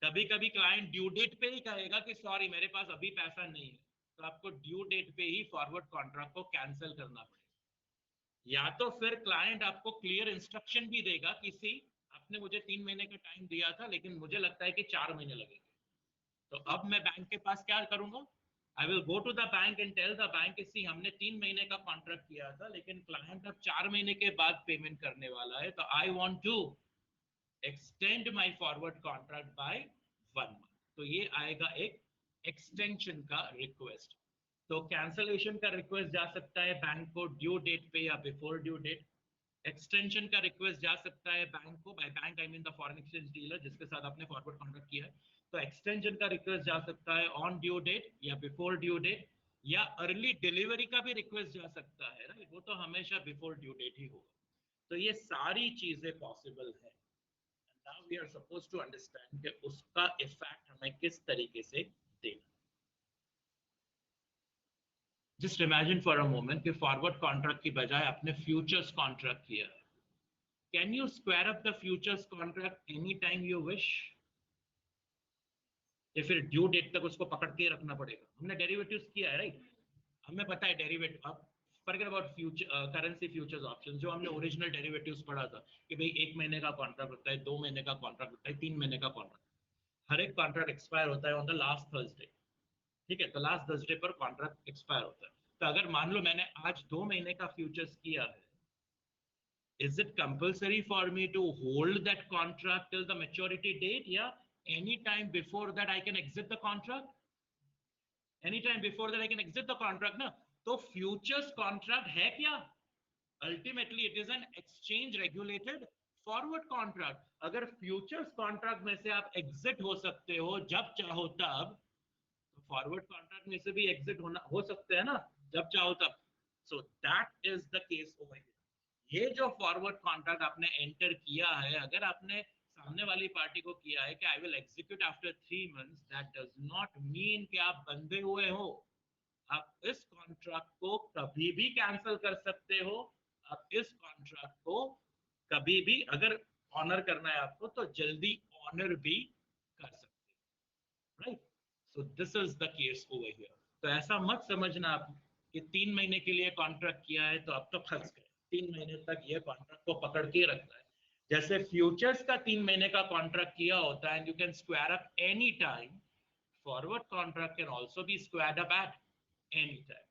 कभी कभी क्लाइंट ड्यू डेट पे ही कहेगा कि सॉरी मेरे पास अभी पैसा नहीं है, तो आपको ड्यू डेट पे ही फॉरवर्ड कॉन्ट्रैक्ट को कैंसिल करना पड़ेगा. या तो फिर क्लाइंट आपको क्लियर इंस्ट्रक्शन भी देगा किसी, आपने मुझे 3 महीने का टाइम दिया था लेकिन मुझे लगता है कि 4 महीने लगेंगे, तो अब मैं बैंक के पास क्या करूंगा? I will go to the bank and tell the bank कि सी हमने 3 महीने का कॉन्ट्रैक्ट किया था, लेकिन क्लाइंट अब 4 महीने के बाद पेमेंट करने वाला है, तो I want to extend my forward contract by 1 month. तो ये आएगा एक एक्सटेंशन का रिक्वेस्ट. तो कैंसलेशन का रिक्वेस्ट जा सकता है बैंक को ड्यू डेट पे या बिफोर ड्यू डेट. एक्सटेंशन का रिक्वेस्ट जा सकता है बैंक को, by bank I mean the foreign exchange dealer जिसके साथ आपने फॉरवर्ड कॉन्ट्रैक्ट किया है. तो एक्सटेंशन का रिक्वेस्ट जा सकता है ऑन ड्यू डेट या बिफोर ड्यू डेट, या अर्ली डिलीवरी का भी रिक्वेस्ट जा सकता है, राइट? वो तो हमेशा बिफोर ड्यू डेट ही होगा. तो ये सारी चीजें पॉसिबल है. Now we are suppose to understand कि उसका इफेक्ट हमें किस तरीके से देना. Just imagine for a moment कि फॉरवर्ड कॉन्ट्रैक्ट की बजाय आपने फ्यूचर्स कॉन्ट्रैक्ट किया है. Can you square up the futures contract any time you wish, या फिर ड्यू डेट तक उसको पकड़ के रखना पड़ेगा? हमने डेरिवेटिव्स किया है, राइट? हमें पता है डेरिवेटिव. अब forget about future currency futures options, जो हमने ओरिजिनल डेरिवेटिव्स पढ़ा था कि भाई 1 महीने का कॉन्ट्रैक्ट होता है, 2 महीने का कॉन्ट्रैक्ट होता है, 3 महीने का कॉन्ट्रैक्ट. हर एक कॉन्ट्रैक्ट एक्सपायर होता है ऑन द लास्ट थर्सडे. ठीक है, तो लास्ट थर्सडे पर कॉन्ट्रैक्ट एक्सपायर होता है. तो अगर मान लो मैंने आज 2 महीने का फ्यूचर्स किया है, is it compulsory for me to hold that contract till the maturity date, या any time before that I can exit the contract? Any time before that I can exit the contract ना. तो futures contract है क्या? Ultimately it is an exchange regulated forward contract. अगर futures contract में से आप exit हो सकते हो जब चाहो तब, तो फॉरवर्ड कॉन्ट्रैक्ट में से भी एग्जिट होना हो सकते हैं ना जब चाहो तब. So that is the case over here. ये जो फॉरवर्ड कॉन्ट्रैक्ट आपने एंटर किया है, अगर आपने सामने वाली पार्टी को किया है कि I will execute after 3 months, that does not mean कि आप बंधे हुए हो. आप इस कॉन्ट्रैक्ट को कभी भी कैंसिल कर सकते हो. आप इस कॉन्ट्रैक्ट को कभी भी अगर ऑनर करना है आपको, तो जल्दी ऑनर भी कर सकते हो, right? So this is the case over here. तो ऐसा मत समझना आप कि 3 महीने के लिए कॉन्ट्रैक्ट किया है तो अब तो फंस गए, 3 महीने तक ये कॉन्ट्रैक्ट को पकड़ के रखता है. जैसे फ्यूचर्स का 3 महीने का कॉन्ट्रैक्ट किया होता है, you can square up any time. Forward contract can also be squared up at any time.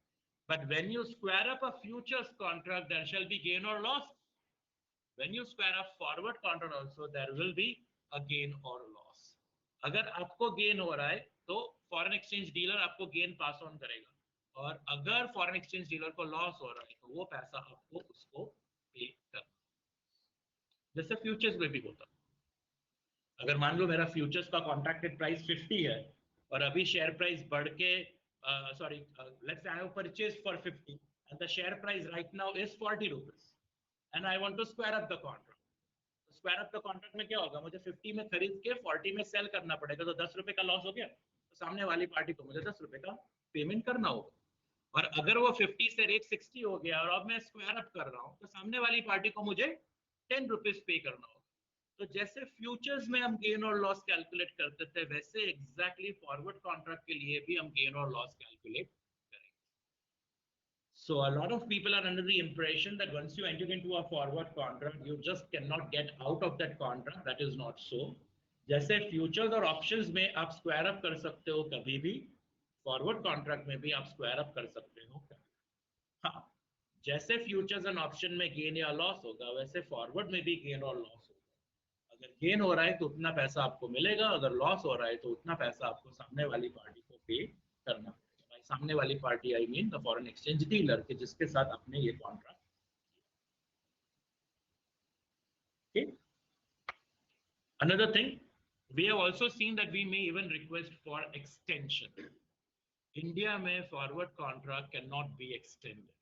But when you square up a futures contract, there shall be gain or loss. When you square up forward contract also, there will be a gain or loss. अगर आपको gain हो रहा है तो foreign exchange dealer आपको gain pass on करेगा, और अगर फॉरेन एक्सचेंज डीलर को लॉस हो रहा है तो वो पैसा आपको उसको पे करना. जैसे फ्यूचर्स में भी होता. अगर मान लो मेरा फ्यूचर्स का कॉन्ट्रैक्टेड प्राइस 50 है और अभी शेयर प्राइस बढ़ के sorry let's say I have purchase for 50 and the share price right now is 40 rupees and I want to square up the contract. Square up the contract में क्या होगा, मुझे 50 में खरीद के 40 में सेल करना पड़ेगा, तो 10 रुपए का लॉस हो गया, तो सामने वाली पार्टी को मुझे 10 रुपए का पेमेंट करना होगा। और अगर वो 50 से रेट 60 हो गया और अब मैं स्क्वायर अप कर रहा हूँ, तो सामने वाली पार्टी को मुझे 10 रुपीज पे करना होगा। तो जैसे फ्यूचर्स में हम गेन और लॉस कैलकुलेट करते थे, वैसे एग्जैक्टली फॉरवर्ड कॉन्ट्रैक्ट के लिए भी हम गेन और लॉस कैलकुलेट करेंगे। So a lot of people are under the impression that once you enter into a forward contract, you just cannot get out of that contract. That is not so. जैसे futures और options में आप square up कर सकते हो कभी भी, forward contract में भी आप स्क्वायर अप कर सकते हो। हाँ, जैसे फ्यूचर्स एंड ऑप्शन में गेन या लॉस होगा, वैसे फॉरवर्ड में भी गेन और लॉस होगा। अगर गेन हो रहा है तो उतना पैसा आपको मिलेगा, अगर लॉस हो रहा है तो उतना पैसा आपको सामने वाली पार्टी को पे करना पड़ेगा। भाई सामने वाली party I mean the foreign exchange dealer, के जिसके साथ आपने ये contract. okay? Another thing, we have also seen that we may even request for extension. India में forward contract can not be extended,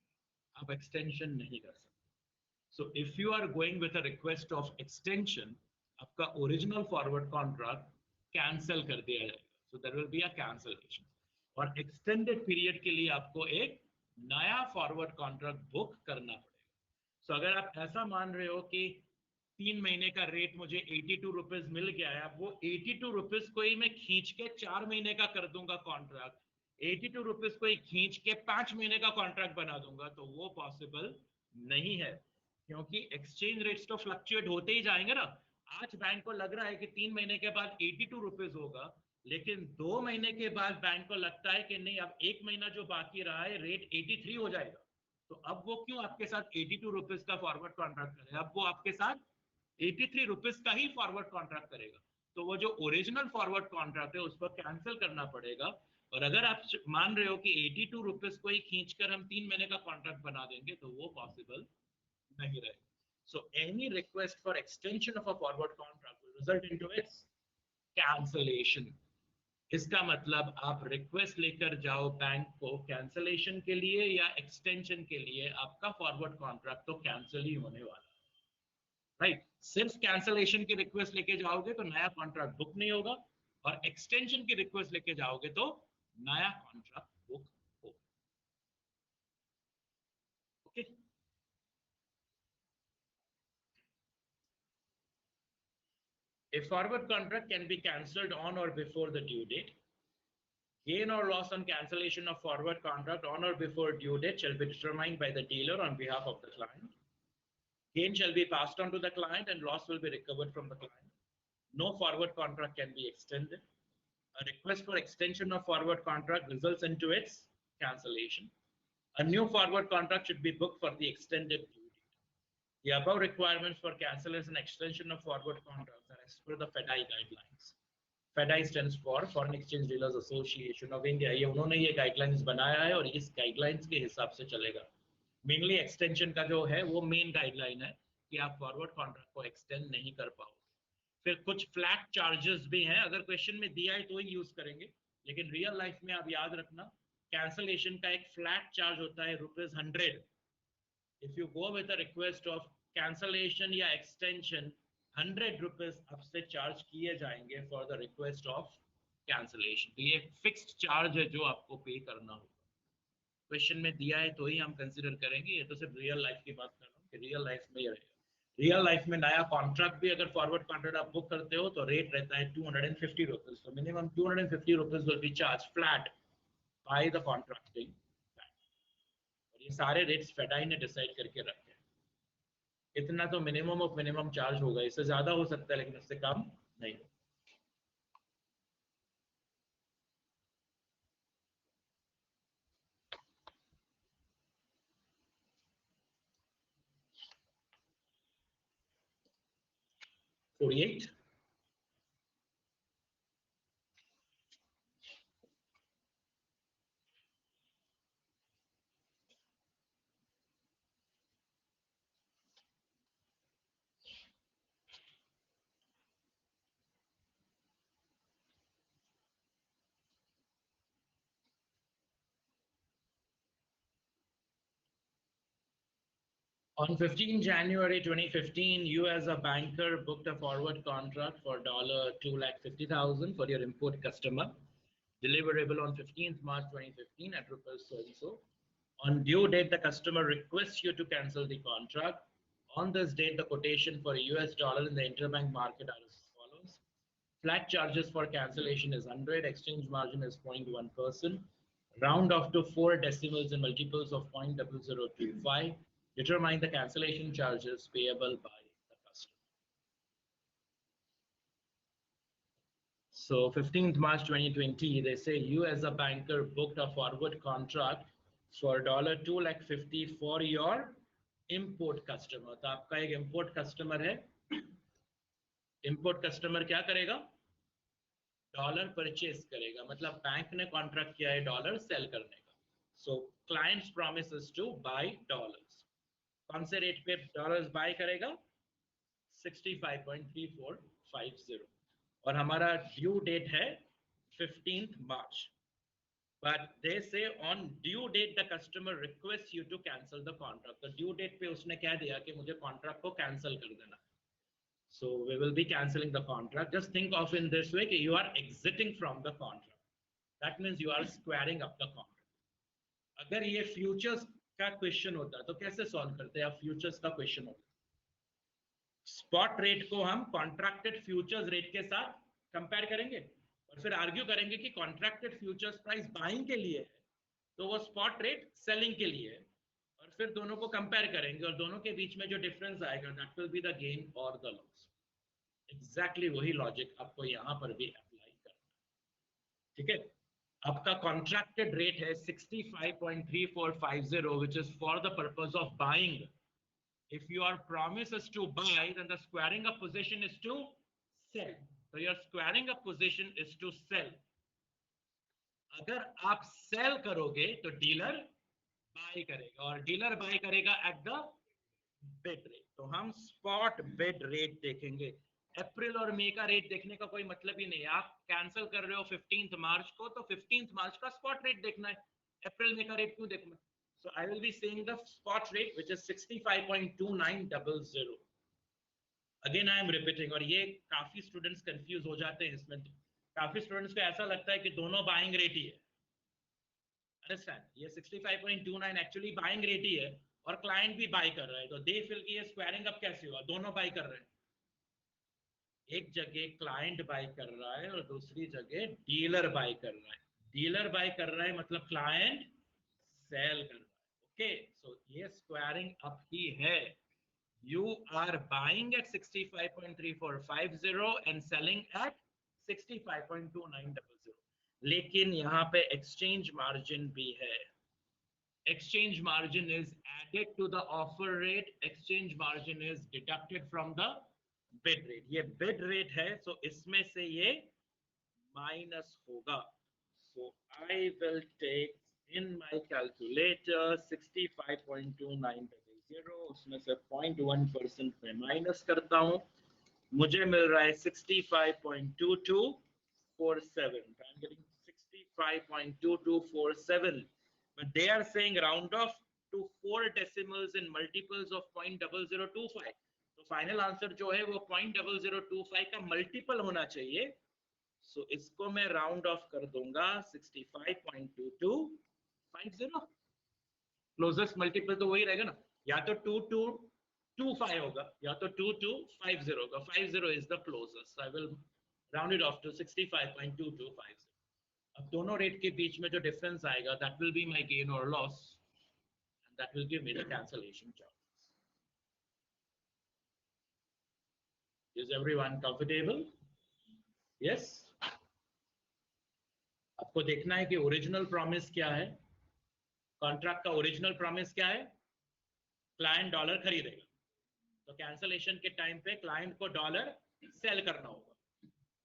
आप एक्सटेंशन नहीं कर सकते। So if you are going with a request of extension, आपका original forward contract cancel कर दिया जाएगा, so there will be a cancellation। और extended period के लिए आपको एक नया forward contract book करना पड़ेगा। So अगर आप ऐसा मान रहे हो कि 3 महीने का रेट मुझे 82 रुपीज मिल गया है, अब वो 82 रुपीज को ही मैं खींच के 4 महीने का कर दूंगा कॉन्ट्रैक्ट, 82 रुपीज को ही खींच के 5 महीने का कॉन्ट्रैक्ट बना दूंगा, तो वो पॉसिबल नहीं है, क्योंकि एक्सचेंज रेट्स तो फ्लक्चुएट होते ही जाएंगे ना। आज बैंक को लग रहा है कि 3 महीने के बाद 82 रुपीज होगा, लेकिन 2 महीने के बाद बैंक को लगता है कि नहीं, अब 1 महीना जो बाकी रहा है रेट 83 हो जाएगा, तो अब वो क्यों आपके साथ 82 रुपीज का फॉरवर्ड कॉन्ट्रैक्ट करे, अब वो आपके साथ 83 रुपीज का ही फॉरवर्ड कॉन्ट्रैक्ट करेगा। तो वो जो ओरिजिनल फॉरवर्ड कॉन्ट्रैक्ट है उसको कैंसिल करना पड़ेगा। और अगर आप मान रहे हो कि 82 रुपीज को ही खींचकर हम 3 महीने का कॉन्ट्रैक्ट बना देंगे, तो वो पॉसिबल नहीं रहेगा। So any request for extension of a forward contract will result into its cancellation. इसका मतलब आप रिक्वेस्ट लेकर जाओ बैंक को कैंसलेशन के लिए या एक्सटेंशन के लिए, आपका फॉरवर्ड कॉन्ट्रैक्ट तो कैंसिल ही होने वाला है, राइट। सिर्फ कैंसलेशन की रिक्वेस्ट लेके जाओगे तो नया कॉन्ट्रैक्ट बुक नहीं होगा, और एक्सटेंशन की रिक्वेस्ट लेके जाओगे तो नया कॉन्ट्रैक्ट बुक होगा। Okay, A forward contract can be cancelled on or before the due date. Gain or loss on cancellation of forward contract on or before due date shall be determined by the dealer on behalf of the client. Gain shall be passed on to the client and loss will be recovered from the client. No forward contract can be extended. A request for extension of forward contract results into its cancellation. A new forward contract should be booked for the extended due date. The above requirements for cancellation and extension of forward contracts are as per the FEDI guidelines. FEDI stands for Foreign Exchange Dealers Association of India. ये उन्होंने ये guidelines बनाया है और इस guidelines के हिसाब से चलेगा। मेनली एक्सटेंशन का जो है वो मेन गाइडलाइन है कि आप फॉरवर्ड कॉन्ट्रैक्ट को एक्सटेंड नहीं कर पाओगे। फिर कुछ फ्लैट चार्जेस भी हैं, अगर क्वेश्चन में दिया है तो ही यूज करेंगे, लेकिन रियल लाइफ में आप याद रखना कैंसलेशन का एक फ्लैट चार्ज होता है ₹100। If you go with a request of cancellation या extension, 100 रुपीज आपसे चार्ज किए जाएंगे for the request of cancellation. तो ये फिक्स्ड चार्ज है जो आपको पे करना होगा। क्वेश्चन में दिया है तो ही हम कंसिडर करेंगे, ये तो सिर्फ रियल लाइफ की बात कर रहा हूँ कि रियल लाइफ में ये रहेगा। रियल लाइफ में नया कॉन्ट्रैक्ट भी अगर फॉरवर्ड कॉन्ट्रैक्ट आप बुक करते हो तो रेट रहता है 250 रुपीज, तो minimum 250 rupees will be charge flat by the contracting. ये सारे रेट्स फेडाई ने डिसाइड करके रखे हैं। इतना तो मिनिमम ऑफ मिनिमम चार्ज होगा, इससे ज्यादा हो सकता है लेकिन इससे कम नहीं हो। On 15 January 2015, you as a banker booked a forward contract for $250,000 for your import customer, deliverable on 15th March 2015 at rupees so and so. On due date, the customer requests you to cancel the contract. On this date, the quotation for US dollar in the interbank market are as follows. Flat charges for cancellation is 100, exchange margin is 0.1%, round off to 4 decimals and multiples of 0.0025, determine the cancellation charges payable by the customer. So 15th March 2020, they say you as a banker booked a forward contract for $250,000 for your import customer. तो आपका एक import customer है. Import customer क्या करेगा? Dollar purchase करेगा, मतलब bank ने contract किया है डॉलर सेल करने का. So clients promises to buy dollars. कौन से रेट पे डॉलर्स बाय करेगा? 65.3450 और हमारा ड्यू डेट है 15th March. But they say on due date the customer requests you to cancel the contract. तो ड्यू डेट पे उसने क्या दिया कि मुझे कॉन्ट्रैक्ट को कैंसिल कर देना. So we will be cancelling the contract. Just think of in this way, you are exiting from the contract. That means you are squaring up the contract. अगर ये futures का क्वेश्चन होता तो कैसे solve करते हैं? आप futures का क्वेश्चन होता, स्पॉट रेट को हम कॉन्ट्रैक्टेड फ्यूचर्स रेट के साथ कंपेयर करेंगे और फिर आर्ग्यू करेंगे कि कॉन्ट्रैक्टेड फ्यूचर्स प्राइस बाइंग के लिए है तो वो स्पॉट रेट सेलिंग के लिए है, और फिर दोनों को कंपेयर करेंगे और दोनों के बीच में जो डिफरेंस आएगा that will be the gain और द लॉस. एग्जैक्टली वही लॉजिक आपको यहां पर भी अप्लाई करना है. ठीक है, आपका कॉन्ट्रैक्टेड रेट है 65.3450 which is for the purpose of buying. If your promise is to buy, then the squaring up position is to sell. So your squaring up position is to sell. अगर आप cell करोगे तो dealer bye करेगा और dealer bye करेगा at the bid rate. तो हम spot bid rate देखेंगे. अप्रैल और मई का रेट देखने का कोई मतलब ही नहीं. आप कैंसिल कर रहे हो 15th मार्च को तो 15th मार्च का स्पॉट रेट देखना है, अप्रैल मई का रेट क्यों देखना? So I will be saying the spot rate which is 65.2900. Again I am repeating और ये काफी स्टूडेंट्स कंफ्यूज हो जाते हैं इसमें. काफी स्टूडेंट्स को ऐसा लगता है कि दोनों बाइंग रेट ही है. अंडरस्टैंड, ये 65.29 एक्चुअली बाइंग रेट ही है और क्लाइंट भी बाय कर रहा है. तो दे फील कि ये स्क्वायरिंग अप कैसे हुआ? दोनों बाय कर रहे हैं. एक जगह क्लाइंट बाय कर रहा है और दूसरी जगह डीलर बाय कर रहा है. डीलर बाय कर रहा है मतलब क्लाइंट सेल कर रहा है. Okay, so ये squaring up ही है. You are buying at 65.3450 and selling at 65.2900. लेकिन यहाँ पे exchange margin भी है. Exchange margin is added to the offer rate. Exchange margin is deducted from the bid rate. ये bid rate है, so इसमें से ये minus होगा. So I will take in my calculator 65.2900, उसमें से 0.1% में माइनस करता हूं, मुझे मिल रहा है 65.2247. I'm getting 65.2247, but they are saying round off to 4 decimals in multiples of 0.0025. तो फाइनल आंसर जो है वो 0.0025 का मल्टीपल होना चाहिए. सो इसको मैं राउंड ऑफ कर दूंगा 65.2250. क्लोजेस्ट मल्टीपल तो वही रहेगा ना, या तो 2225 होगा या तो 2250 होगा. 50 is the closest. I will round it off to 65.2250. अब दोनों रेट के बीच में जो डिफरेंस आएगा that will be my gain और loss and that will give me the cancellation charges. Is everyone comfortable? Yes. आपको देखना है कि ओरिजिनल प्रॉमिस क्या है. कॉन्ट्रैक्ट का ओरिजिनल प्रॉमिस क्या है? क्लाइंट डॉलर खरीदेगा, तो कैंसलेशन के टाइम पे क्लाइंट को डॉलर सेल करना होगा.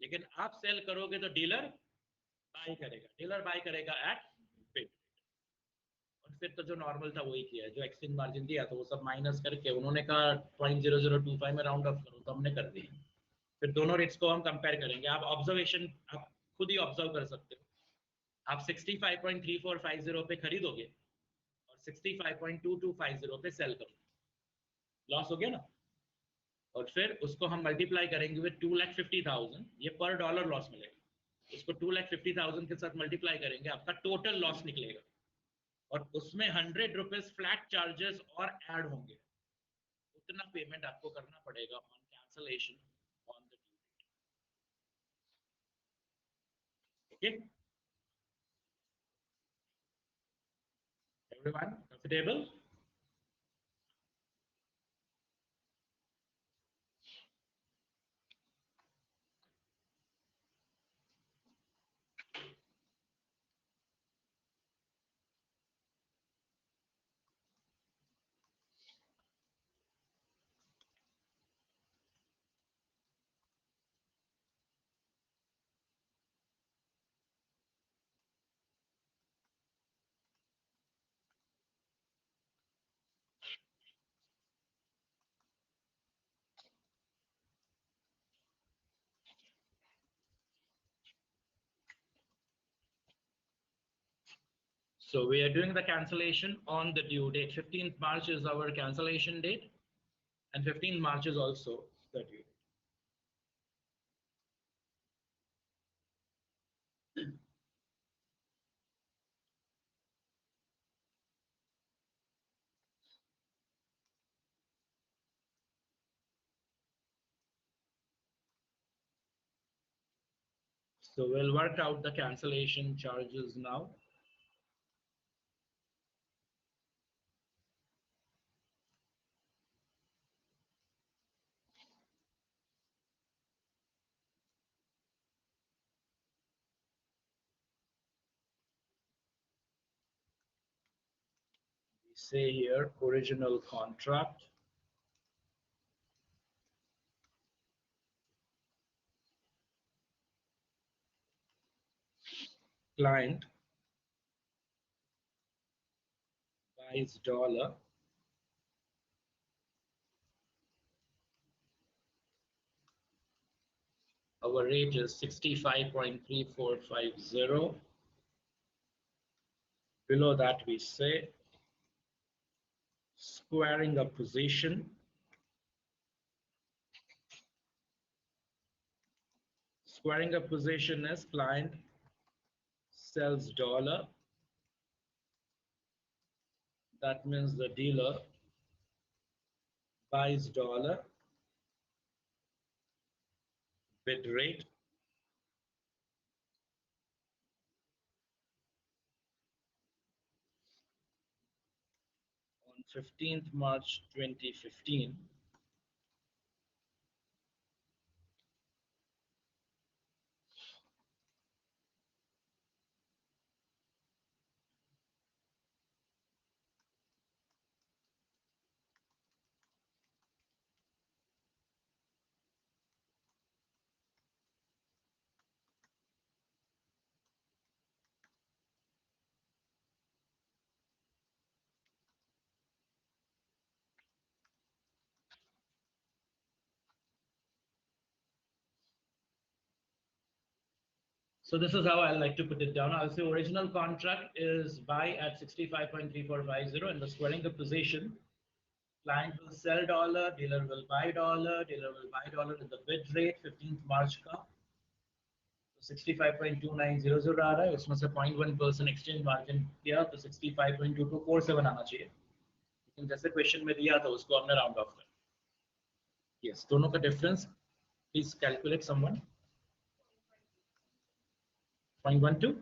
लेकिन आप सेल करोगे तो डीलर बाय करेगा. डीलर बाय करेगा एट बिड. और फिर तो जो नॉर्मल था वही किया, जो एक्सचेंज मार्जिन दिया तो वो सब माइनस करके उन्होंने कहा 0.0025 में राउंड ऑफ करो, तो हमने कर दिया. फिर दोनों रेट्स को हम कंपेयर करेंगे. आप ऑब्जर्वेशन आप खुद ही ऑब्जर्व कर सकते हो. आप 65.3450 पे खरीदोगे और 65.2250 पे सेल करोगे. लॉस हो गया ना, और फिर उसको हम मल्टीप्लाई करेंगे विद 2,50,000, ये पर डॉलर लॉस मिलेगा। इसको 2,50,000 के साथ मल्टीप्लाई करेंगे, आपका टोटल लॉस निकलेगा, और उसमें 100 रुपीज फ्लैट चार्जेस और ऐड होंगे। उतना पेमेंट आपको करना पड़ेगा on cancellation on the due date. Okay everyone, comfortable? So we are doing the cancellation on the due date. 15th March is our cancellation date, and 15th March is also the due date. So we'll work out the cancellation charges now. We say here original contract, client buys dollar, our rate is 65.3450. Below that we say squaring a position, squaring a position is client sells dollar, that means the dealer buys dollar, bid rate on 15th March 2015. So this is how I like to put it down. I'll say original contract is buy at 65.3450, and the squaring the position. Client will sell dollar, dealer will buy dollar, dealer will buy dollar in the bid rate 15th March का, तो 65.2900 आ रहा है, उसमें से 0.1% exchange margin किया तो 65.2247 आना चाहिए, लेकिन जैसे क्वेश्चन में दिया था उसको हमने राउंड ऑफ कर। यस, दोनों का difference please calculate someone. 0.12।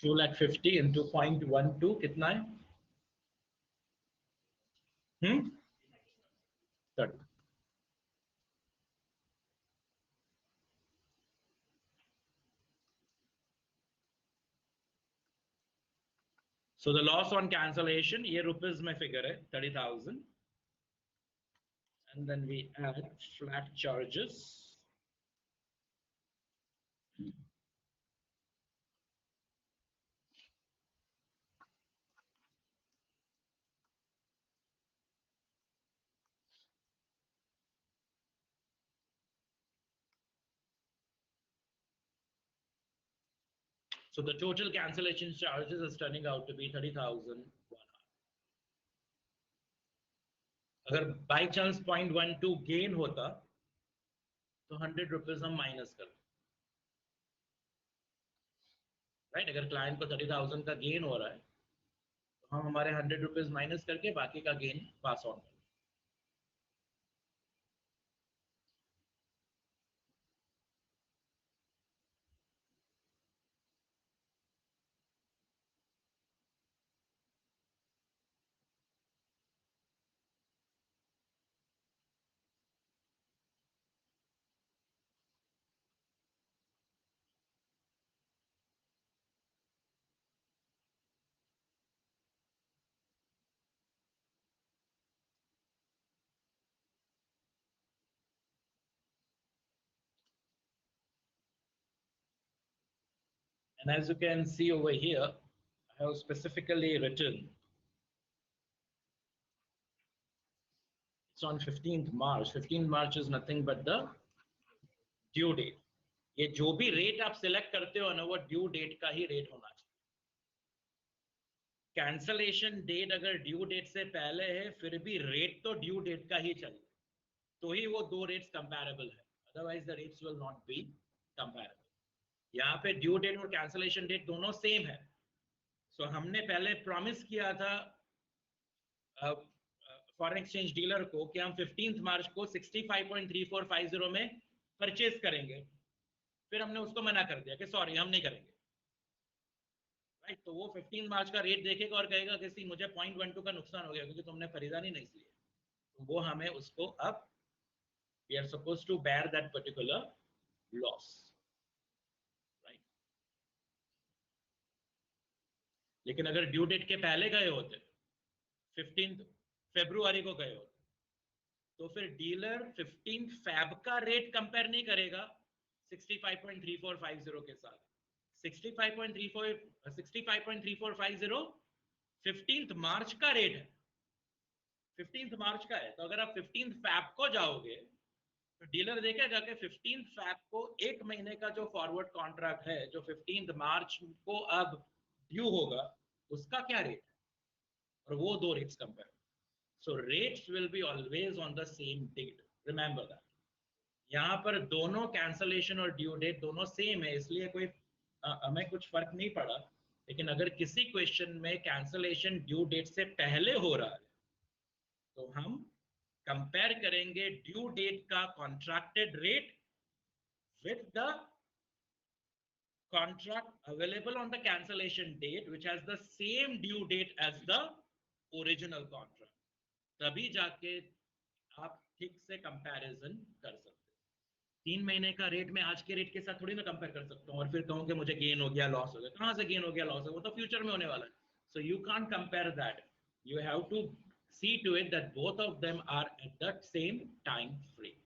Two lakh 50 into 0.12 कितना है? 30। So the loss on cancellation, ये रुपीज में फिगर है 30,000, and then we add flat charges. So the total cancellation charges is turning out to be 30,000. अगर by chance 0.12 gain होता तो 100 rupees हम minus कर, राइट। अगर क्लाइंट को 30,000 का गेन हो रहा है तो हम हमारे 100 रुपीज माइनस करके बाकी का गेन पास ऑन करें। And as you can see over here, I have specifically written it's on 15th March. 15th March is nothing but the due date. ये जो भी रेट आप सिलेक्ट करते हो ना वो ड्यू डेट का ही रेट होना चाहिए। कैंसलेशन डेट अगर ड्यू डेट से पहले है फिर भी रेट तो ड्यू डेट का ही चाहिए, तो ही वो दो रेट्स कंपैरेबल है, otherwise the rates will not be comparable. यहाँ पे ड्यू डेट और कैंसलेशन डेट दोनों सेम है। सो हमने पहले प्रॉमिस किया था फॉरेन एक्सचेंज डीलर को कि हम 15 मार्च को 65.3450 में परचेज करेंगे, फिर हमने उसको मना कर दिया कि सॉरी हम नहीं करेंगे, राइट। तो वो 15 मार्च का रेट देखेगा और कहेगा कि सी मुझे 0.12 का नुकसान हो गया क्योंकि तुमने खरीदा नहीं इसलिए, तो वो हमें उसको अब we are suppose to bear that particular loss, right. लेकिन अगर ड्यू डेट के पहले गए होते 15 फरवरी को गए होते तो फिर डीलर 15 फैब का रेट कंपेयर नहीं करेगा 65.3450 के साथ। 65.3450 15 मार्च का रेट है, 15 मार्च का है। तो अगर आप 15 फैब को जाओगे तो डीलर देखेगा कि 15 फैब को एक महीने का जो फॉरवर्ड कॉन्ट्रैक्ट है जो 15 मार्च को अब ड्यू होगा उसका क्या रेट है, और वो दो rates compare. So rates will be always on the same date. Remember that. यहाँ पर दोनों cancellation और due date दोनों सेम है, इसलिए कोई हमें कुछ फर्क नहीं पड़ा। लेकिन अगर किसी क्वेश्चन में cancellation due date से पहले हो रहा है तो हम कंपेयर करेंगे ड्यू डेट का contracted rate with the contract available on the cancellation date which has the same due date as the original contract. तभी जाके आप ठीक से कंपैरिजन कर सकते हैं। 3 महीने का रेट में आज के रेट के साथ थोड़ी ना कंपेयर कर सकता हूँ और फिर कहूँ कि मुझे गेन हो गया लॉस हो गया। कहाँ से गेन हो गया लॉस हो गया, वो तो फ्यूचर में होने वाला है। So you can't compare that, you have to see to it that both of them are at the same time frame,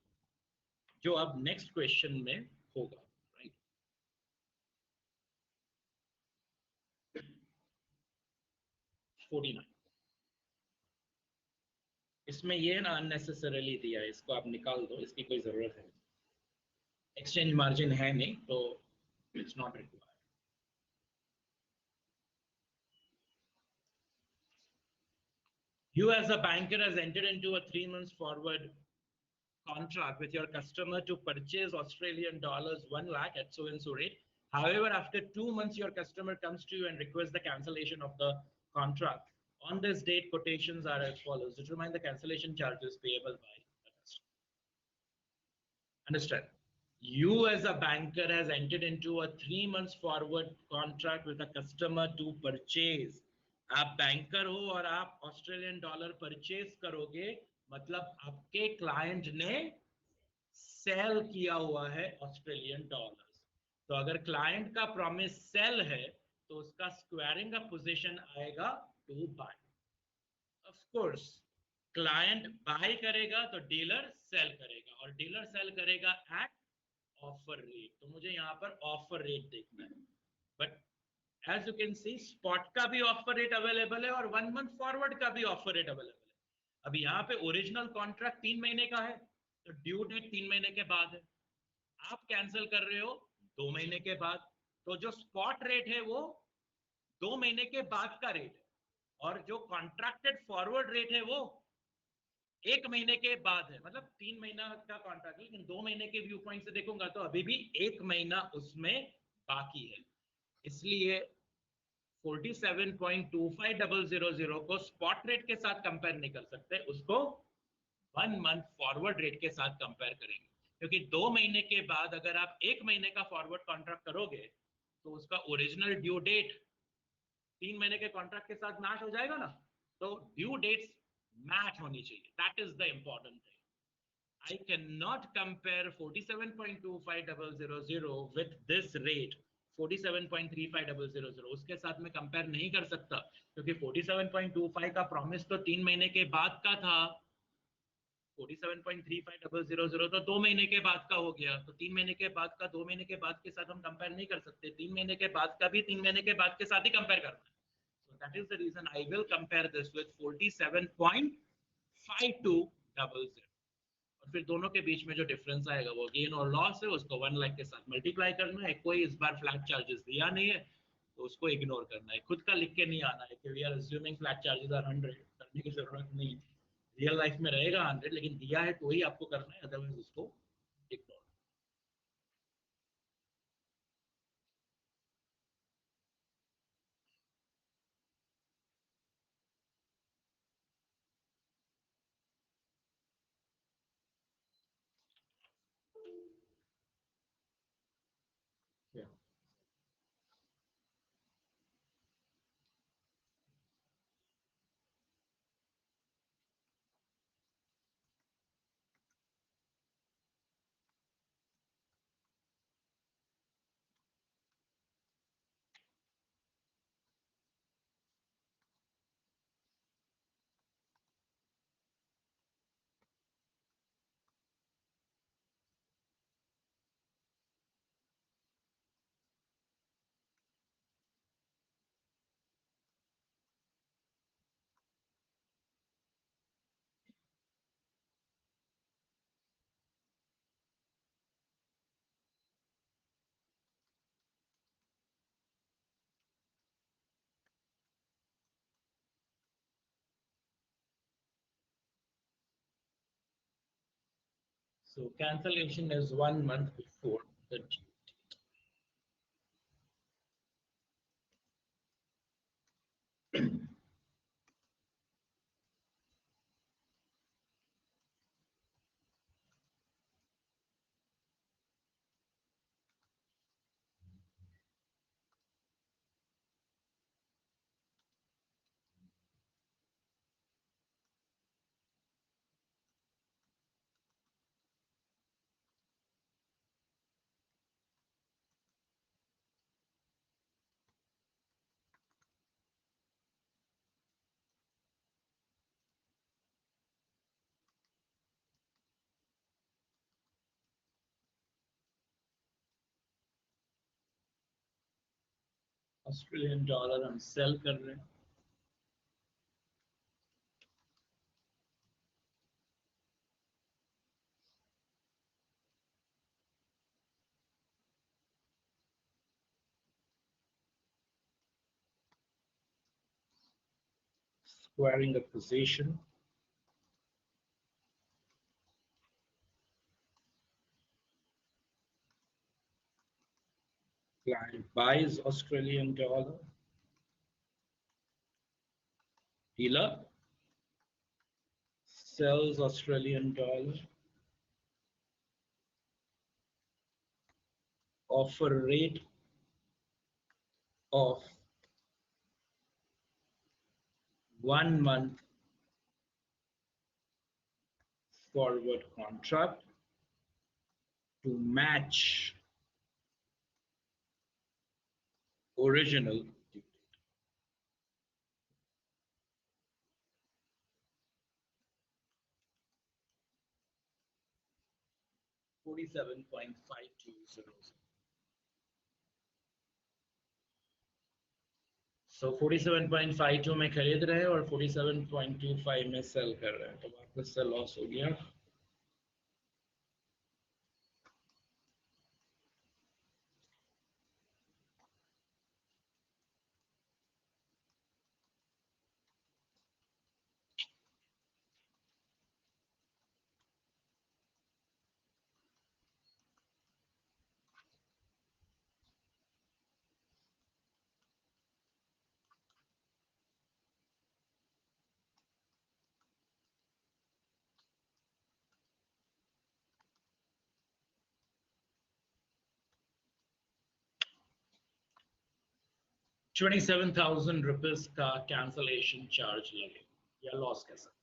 जो अब नेक्स्ट क्वेश्चन में होगा, राइट। इसमें ये ना अननेसेसरीली दिया है, इसको आप निकाल दो, इसकी कोई जरूरत है। एक्सचेंज मार्जिन है नहीं तो it's not required. You as a banker has entered into a 3 months forward contract with your customer to purchase Australian dollars 1 lakh at so and so rate. However, after 2 months, your customer comes to you and requests the cancellation of the contract. On this date, quotations are as follows. Determine the cancellation charges payable by the customer. Understand? You as a banker has entered into a 3 months forward contract with a customer to purchase. आप banker हो और आप Australian dollar purchase करोगे, मतलब आपके client ने cell किया हुआ है ऑस्ट्रेलियन डॉलर्स। तो अगर क्लाइंट का प्रॉमिस सेल है तो उसका स्क्वायरिंग का पोजीशन आएगा to buy. Of course client buy करेगा तो डीलर सेल करेगा, और डीलर सेल करेगा एट ऑफर रेट। तो मुझे यहाँ पर ऑफर रेट देखना है, but as you can see spot का भी ऑफर रेट अवेलेबल है और 1 मंथ फॉरवर्ड का भी ऑफर रेट अवेलेबल है। अब यहाँ पे ओरिजिनल कॉन्ट्रैक्ट 3 महीने का है तो ड्यू डेट 3 महीने के बाद है, आप कैंसिल कर रहे हो 2 महीने के बाद, तो जो स्पॉट रेट है वो 2 महीने के बाद का रेट है, और जो कॉन्ट्रैक्टेड फॉरवर्ड रेट है वो 1 महीने के बाद है। मतलब 3 महीना का कॉन्ट्रैक्ट, लेकिन 2 महीने के व्यू पॉइंट से देखूंगा तो अभी भी 1 महीना उसमें बाकी है। इसलिए 47.25000 को स्पॉट रेट के साथ कंपेयर नहीं कर सकते, उसको 1 मंथ फॉरवर्ड रेट के साथ कंपेयर करेंगे। क्योंकि 2 महीने के बाद अगर आप 1 महीने का फॉरवर्ड कॉन्ट्रैक्ट करोगे तो उसका ओरिजिनल ड्यू डेट 3 महीने के कॉन्ट्रैक्ट के साथ मैच हो जाएगा ना। तो ड्यू डेट्स मैच होनी चाहिए, that is the important thing. I cannot compare 47.25000 with this rate 47.35000, उसके साथ मैं कंपेयर नहीं कर सकता, क्योंकि 47.25 का प्रॉमिस तो 3 महीने के बाद का था। 47.35000 तो 2 महीने के बाद का हो गया, तो 3 महीने के बाद का 2 महीने के बाद के साथ हम कंपेयर नहीं कर सकते। 3 महीने के बाद का भी 3 महीने के बाद के साथ ही कंपेयर करना है। So that is the reason I will compare this with 47.5200, और फिर दोनों के बीच में जो डिफरेंस आएगा वो गेन और लॉस है, उसको 1 लाख के साथ मल्टीप्लाई करना है। कोई इस बार फ्लैट चार्जेस दिया नहीं है तो उसको इग्नोर करना है, खुद का लिख के नहीं आना है कि we are assuming flat charges are 100, करने की जरूरत नहीं है। रियल लाइफ में रहेगा 100, लेकिन दिया है तो ही आपको करना है, अदरवाइज उसको ignore. Yeah. So cancellation is 1 month before the due. Australian dollar हम सेल कर रहे हैं। Squaring a position. Client buys Australian dollar. Dealer sells Australian dollar. Offer rate of 1 month forward contract to match original due date. $47.520. So 47.52 में खरीद रहे हैं और 47.25 में सेल कर रहे हैं, तो वापस से लॉस हो गया। 27,000 rupees का cancellation charge लगे या loss कह सकते हैं.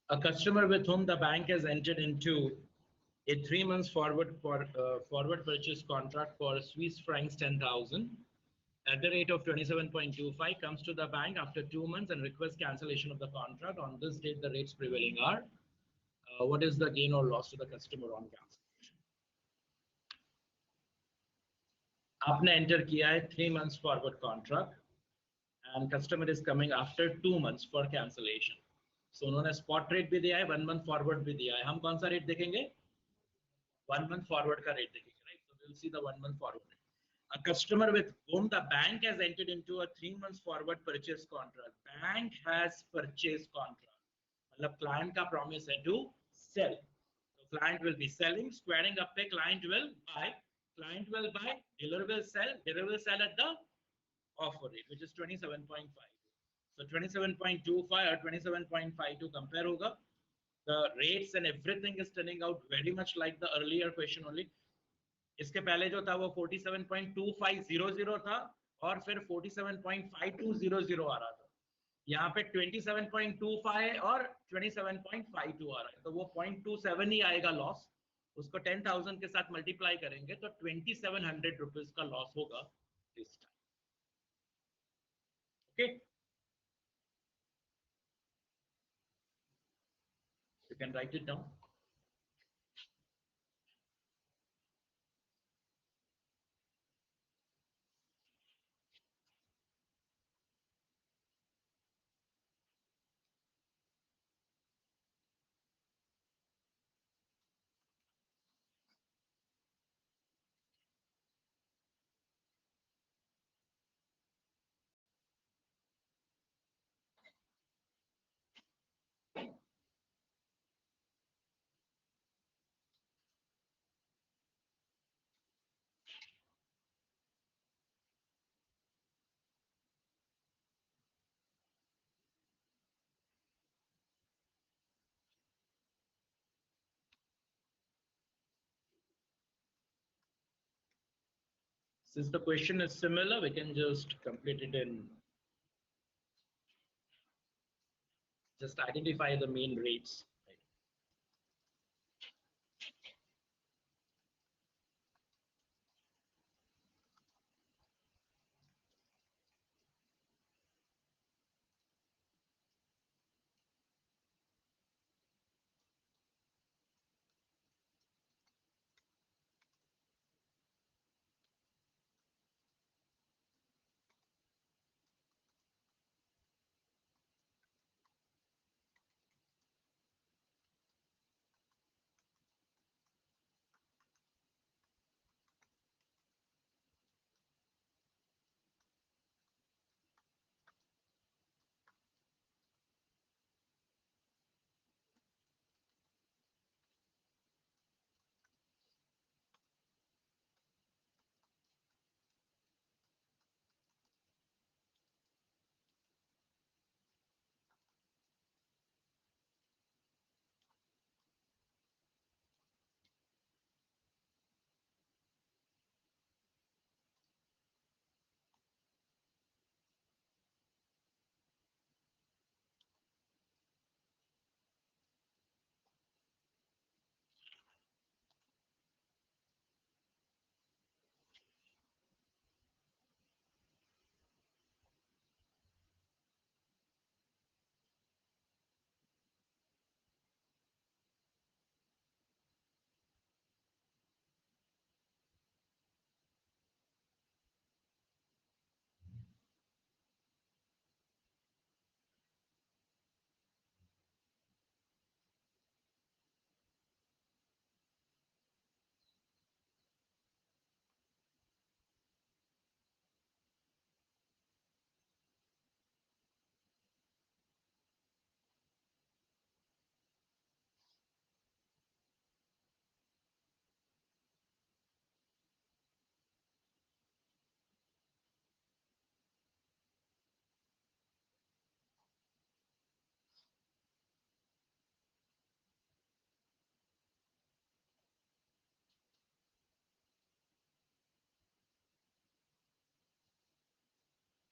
A customer with whom the bank has entered into a 3 months forward purchase contract for Swiss francs 10,000 at the rate of 27.25 comes to the bank after 2 months and requests cancellation of the contract. On this date, the rates prevailing are. What is the gain or loss to the customer on cancellation? आपने enter किया है 3 months forward contract and customer is coming after 2 months for cancellation. So उन्होंने spot rate भी दिया है, 1 month forward भी दिया है. हम कौन सा rate देखेंगे? 1 month forward का rate देखेंगे, right? So we'll see the 1 month forward rate. A customer with whom the bank has entered into a 3 months forward purchase contract. Bank has purchase contract. मतलब client का promise है to sell. So client will be selling, squaring up पे client will buy. Client will buy, dealer will sell at the offer rate, which is 27.5. So 27.25 or 27.52 compare होगा. The rates and everything is turning out very much like the earlier question only. इसके पहले जो था वो 47.2500 था और फिर 47.5200 आ रहा था. यहाँ पे 27.25 और 27.52 आ रहा है, तो वो 0.27 ही आएगा लॉस. उसको 10,000 के साथ मल्टीप्लाई करेंगे तो 2,700 रुपीज का लॉस होगा इस time. Okay, you can write it down. Since the question is similar, we can just complete it in just identify the main rates. Right?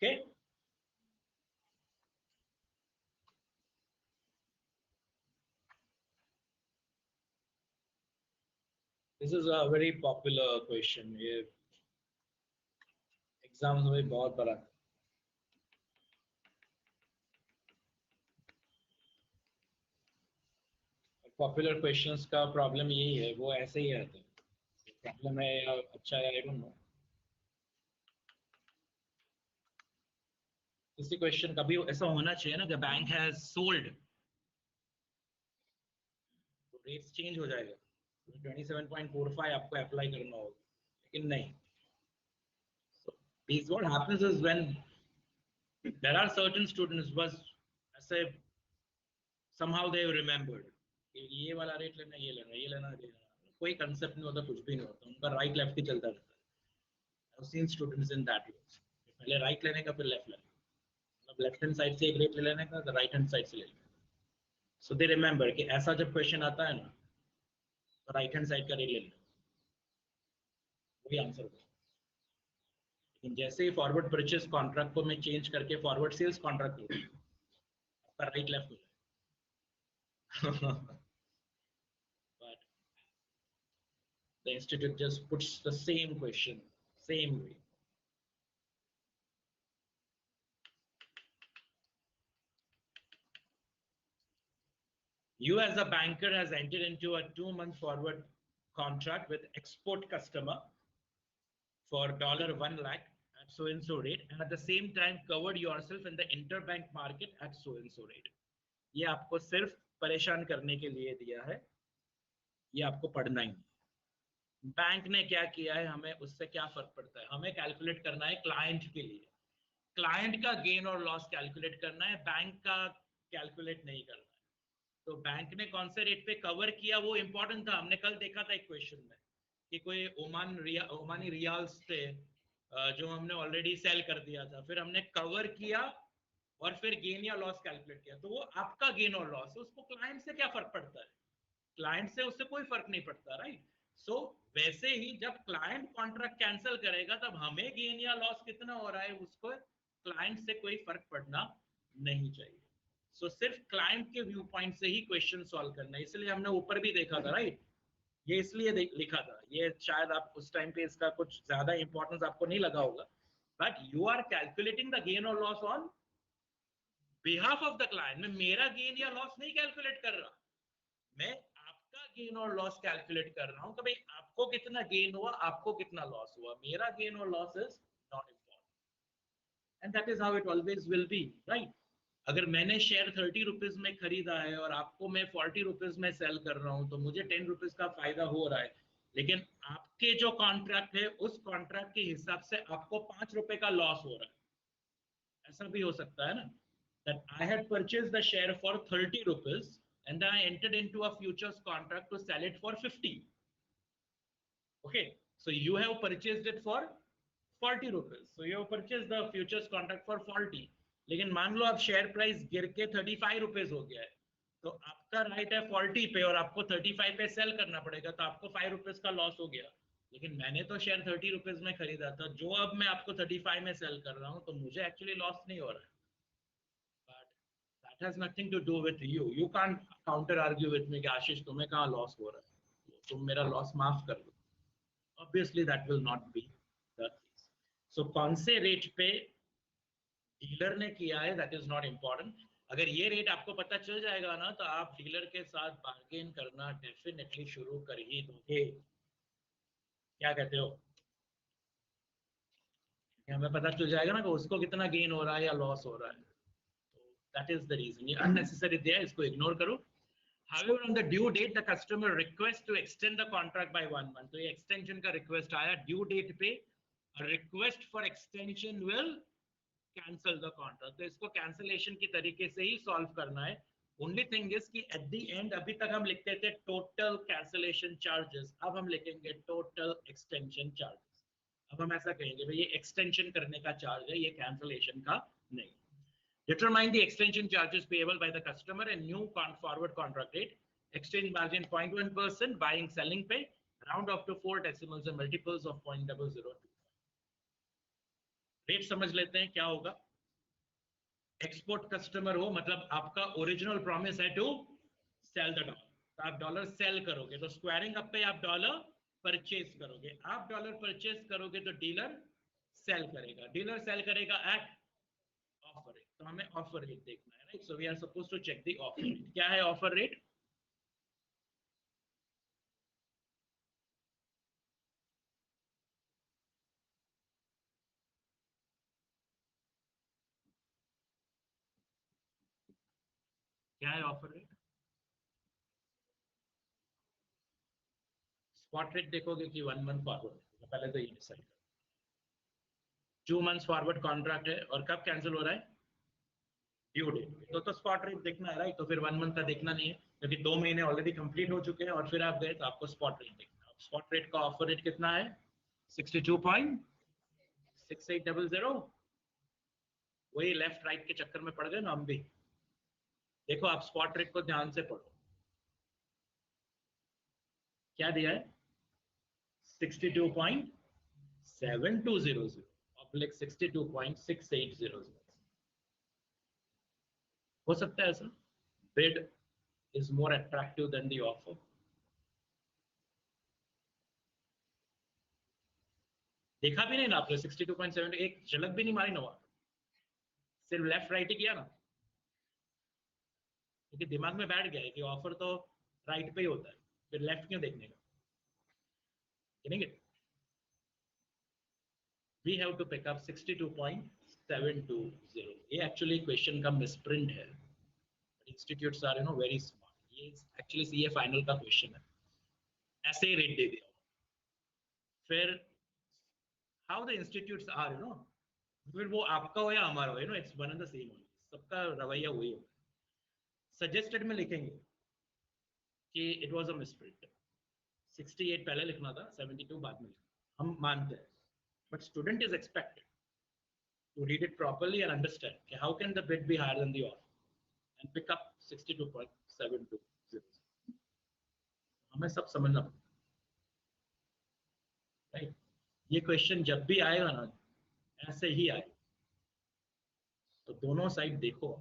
Okay. This is a very popular question. ये exams में बहुत बड़ा popular questions का problem यही है, वो ऐसे ही रहते हैं। प्रॉब्लम है या अच्छा है, आई डोंट नो। किसी क्वेश्चन कभी ऐसा होना चाहिए ना कि बैंक हैज सोल्ड तो रेट्स चेंज हो जाएगा, 27.45 आपको अप्लाई करना होगा, लेकिन नहीं। This what happens is when there are certain students बस ऐसे somehow they remembered कि ये वाला रेट लेना, ये लेना, ये लेना, ये लेना, कोई कंसेप्ट नहीं होता, कुछ भी नहीं होता, उनका राइट लेफ्ट ही चलता रहता है। I've seen students in that way, पहले राइट लेने का फिर लेफ्ट लेने का, मतलब लेफ्ट हैंड साइड से एक रेट ले लेने का, राइट हैंड साइड से ले लेने का। सो दे रिमेंबर कि ऐसा जब क्वेश्चन आता है ना तो राइट हैंड साइड का रेट ले लेना, वही आंसर होगा। लेकिन जैसे ही फॉरवर्ड परचेज कॉन्ट्रैक्ट को मैं चेंज करके फॉरवर्ड सेल्स कॉन्ट्रैक्ट करूँ, आपका राइट लेफ्ट हो जाए। But the institute just puts the same question, same way. You as a banker has entered into a 2-month forward contract with export customer for $1 lakh at so and so rate, and at the same time covered yourself in the interbank market at so and so rate. ये आपको सिर्फ परेशान करने के लिए दिया है, ये आपको पढ़ना ही। बैंक ने क्या किया है, हमें उससे क्या फर्क पड़ता है? हमें कैलकुलेट करना है क्लाइंट के लिए, क्लाइंट का गेन और लॉस कैलकुलेट करना है, बैंक का कैलकुलेट नहीं करना है। तो बैंक ने कौन से रेट पे कवर किया वो इंपॉर्टेंट था। हमने कल देखा था एक क्वेश्चन में कि कोई ओमानी रियाल्स थे जो हमने ऑलरेडी सेल कर दिया था, फिर हमने कवर किया और फिर गेन या लॉस कैलकुलेट किया। तो वो आपका गेन और लॉस है, उसको क्लाइंट से क्या फर्क पड़ता है? क्लाइंट से उससे कोई फर्क नहीं पड़ता, राइट? सो वैसे ही जब क्लाइंट कॉन्ट्रैक्ट कैंसिल करेगा तब हमें गेन या लॉस कितना हो रहा है उसको क्लाइंट से कोई फर्क पड़ना नहीं चाहिए। सो सिर्फ क्लाइंट के व्यू पॉइंट से ही क्वेश्चन सॉल्व करना है। इसलिए हमने ऊपर भी देखा था, राइट? ये इसलिए लिखा था, ये शायद आप उस टाइम पे इसका कुछ ज्यादा इंपॉर्टेंस आपको नहीं लगा होगा, but you are calculating the gain और loss on behalf of the client. मैं मेरा गेन या लॉस नहीं कैलकुलेट कर रहा, मैं आपका गेन और लॉस कैलकुलेट कर रहा हूं कि भाई आपको कितना गेन हुआ, आपको कितना लॉस हुआ। मेरा गेन और loss is not important, and that is how it always will be, right? अगर मैंने शेयर 30 रुपीज में खरीदा है और आपको मैं 40 रुपीज में सेल कर रहा हूं तो मुझे 10 रुपीज का फायदा हो रहा है, लेकिन आपके जो कॉन्ट्रैक्ट है उस कॉन्ट्रैक्ट के हिसाब से आपको 5 रुपए का लॉस हो रहा है। ऐसा भी हो सकता है ना, that I had purchased the share for 30 rupees and then I entered into a futures contract to sell it for 50. Okay, so you have purchased it for 40 rupees, so you have purchased the futures contract for 40, लेकिन मान लो अब share price गिर के 35 rupees हो गया है, तो आपका राइट है 40 पे और आपको 35 पे सेल करना पड़ेगा, तो आपको 5 रुपीज का लॉस हो गया। लेकिन मैंने तो शेयर 30 रुपीज में खरीदा था, जो अब मैं आपको 35 में सेल कर रहा हूँ, तो मुझे एक्चुअली लॉस नहीं हो रहा है। But that has nothing to do with you. You can't counter argue with me कि आशीष तुम्हें कहाँ लॉस हो रहा है, तुम मेरा लॉस माफ कर दो। Obviously that will not be the case. So कौन से रेट पे डीलर ने किया है, that is not important. अगर ये रेट आपको पता चल जाएगा ना, तो आप डीलर के साथ बार्गेन करना डेफिनेटली शुरू कर ही दोगे। क्या कहते हो? हमें पता चल जाएगा ना कि उसको कितना गेन हो रहा है या लॉस हो रहा है। That is the reason. ये unnecessary दिया है, इसको इग्नोर करो। However, on the due date, the customer requests to extend the contract by 1 month. तो ये extension का request आया due date पे, a request for extension will cancel the contract. तो इसको cancellation की तरीके से ही solve करना है। Only thing is कि at the end अभी तक हम लिखते थे total cancellation charges, अब हम लिखेंगे total extension charges। अब हम ऐसा कहेंगे भाई ये extension करने का charge है, ये cancellation का नहीं। Determine the extension charges payable by the customer and new forward contract rate. Exchange margin 0.1%, buying selling pay, round up to 4 decimals and multiples of 0.0025. Rate समझ लेते हैं क्या होगा। एक्सपोर्ट कस्टमर हो मतलब आपका ओरिजिनल प्रॉमिस है टू सेल द डॉलर, तो आप डॉलर सेल करोगे तो स्क्वायरिंग अप पे आप डॉलर परचेज करोगे, आप डॉलर परचेज करोगे तो डीलर सेल करेगा, डीलर सेल करेगा एट ऑफर रेट, तो हमें ऑफर रेट देखना है, right. So we are suppose to check the offer rate. क्या है ऑफर रेट? क्या है ऑफर रेट? स्पॉट रेट देखोगे कि 1 मंथ फॉरवर्ड देखोगे? पहले तो ये डिसाइड करो। 2 मंथ्स फॉरवर्ड कॉन्ट्रैक्ट है और कब कैंसिल हो रहा है? ड्यू डेट पे। तो स्पॉट रेट देखना है, राइट। तो फिर 1 मंथ का देखना नहीं है क्योंकि 2 महीने ऑलरेडी कंप्लीट हो चुके हैं और फिर आप गए तो आपको स्पॉट रेट देखना है। स्पॉट रेट का ऑफर रेट कितना है? 62.6800। वही लेफ्ट राइट के चक्कर में पड़ गए ना हम भी। देखो आप स्पॉट रेट को ध्यान से पढ़ो, क्या दिया है? 62.7200/62.6800। हो सकता है ऐसा, bid is more attractive than the offer. देखा भी नहीं ना आपने? 62.7 एक झलक भी नहीं मारी ना वहां, सिर्फ लेफ्ट राइट ही किया ना, क्योंकि दिमाग में बैठ गया है कि ऑफर तो राइट पे ही होता है, फिर लेफ्ट क्यों देखने का। We have to pick up 62.720। ये एक्चुअली क्वेश्चन का मिसप्रिंट है। Institutes are very smart. ये एक्चुअली सीए फाइनल का क्वेश्चन है, ऐसे ही रेट दे दिया। फिर हाउ द इंस्टीट्यूट्स आर फिर वो आपका हो या हमारा हो, it's one and the same. सबका रवैया वही होगा। सजेस्टेड में लिखेंगे कि इट वाज अ मिसप्रिंट, 68 पहले लिखना था, 72 बाद में लिखना, हम मानते हैं। But student is expected to read it properly and understand okay, how can the bid be higher than the offer and pick up 62.720। हमें सब समझना पड़ता है, राइट। ये क्वेश्चन जब भी आएगा ना, ऐसे ही आए, तो दोनों साइड देखो।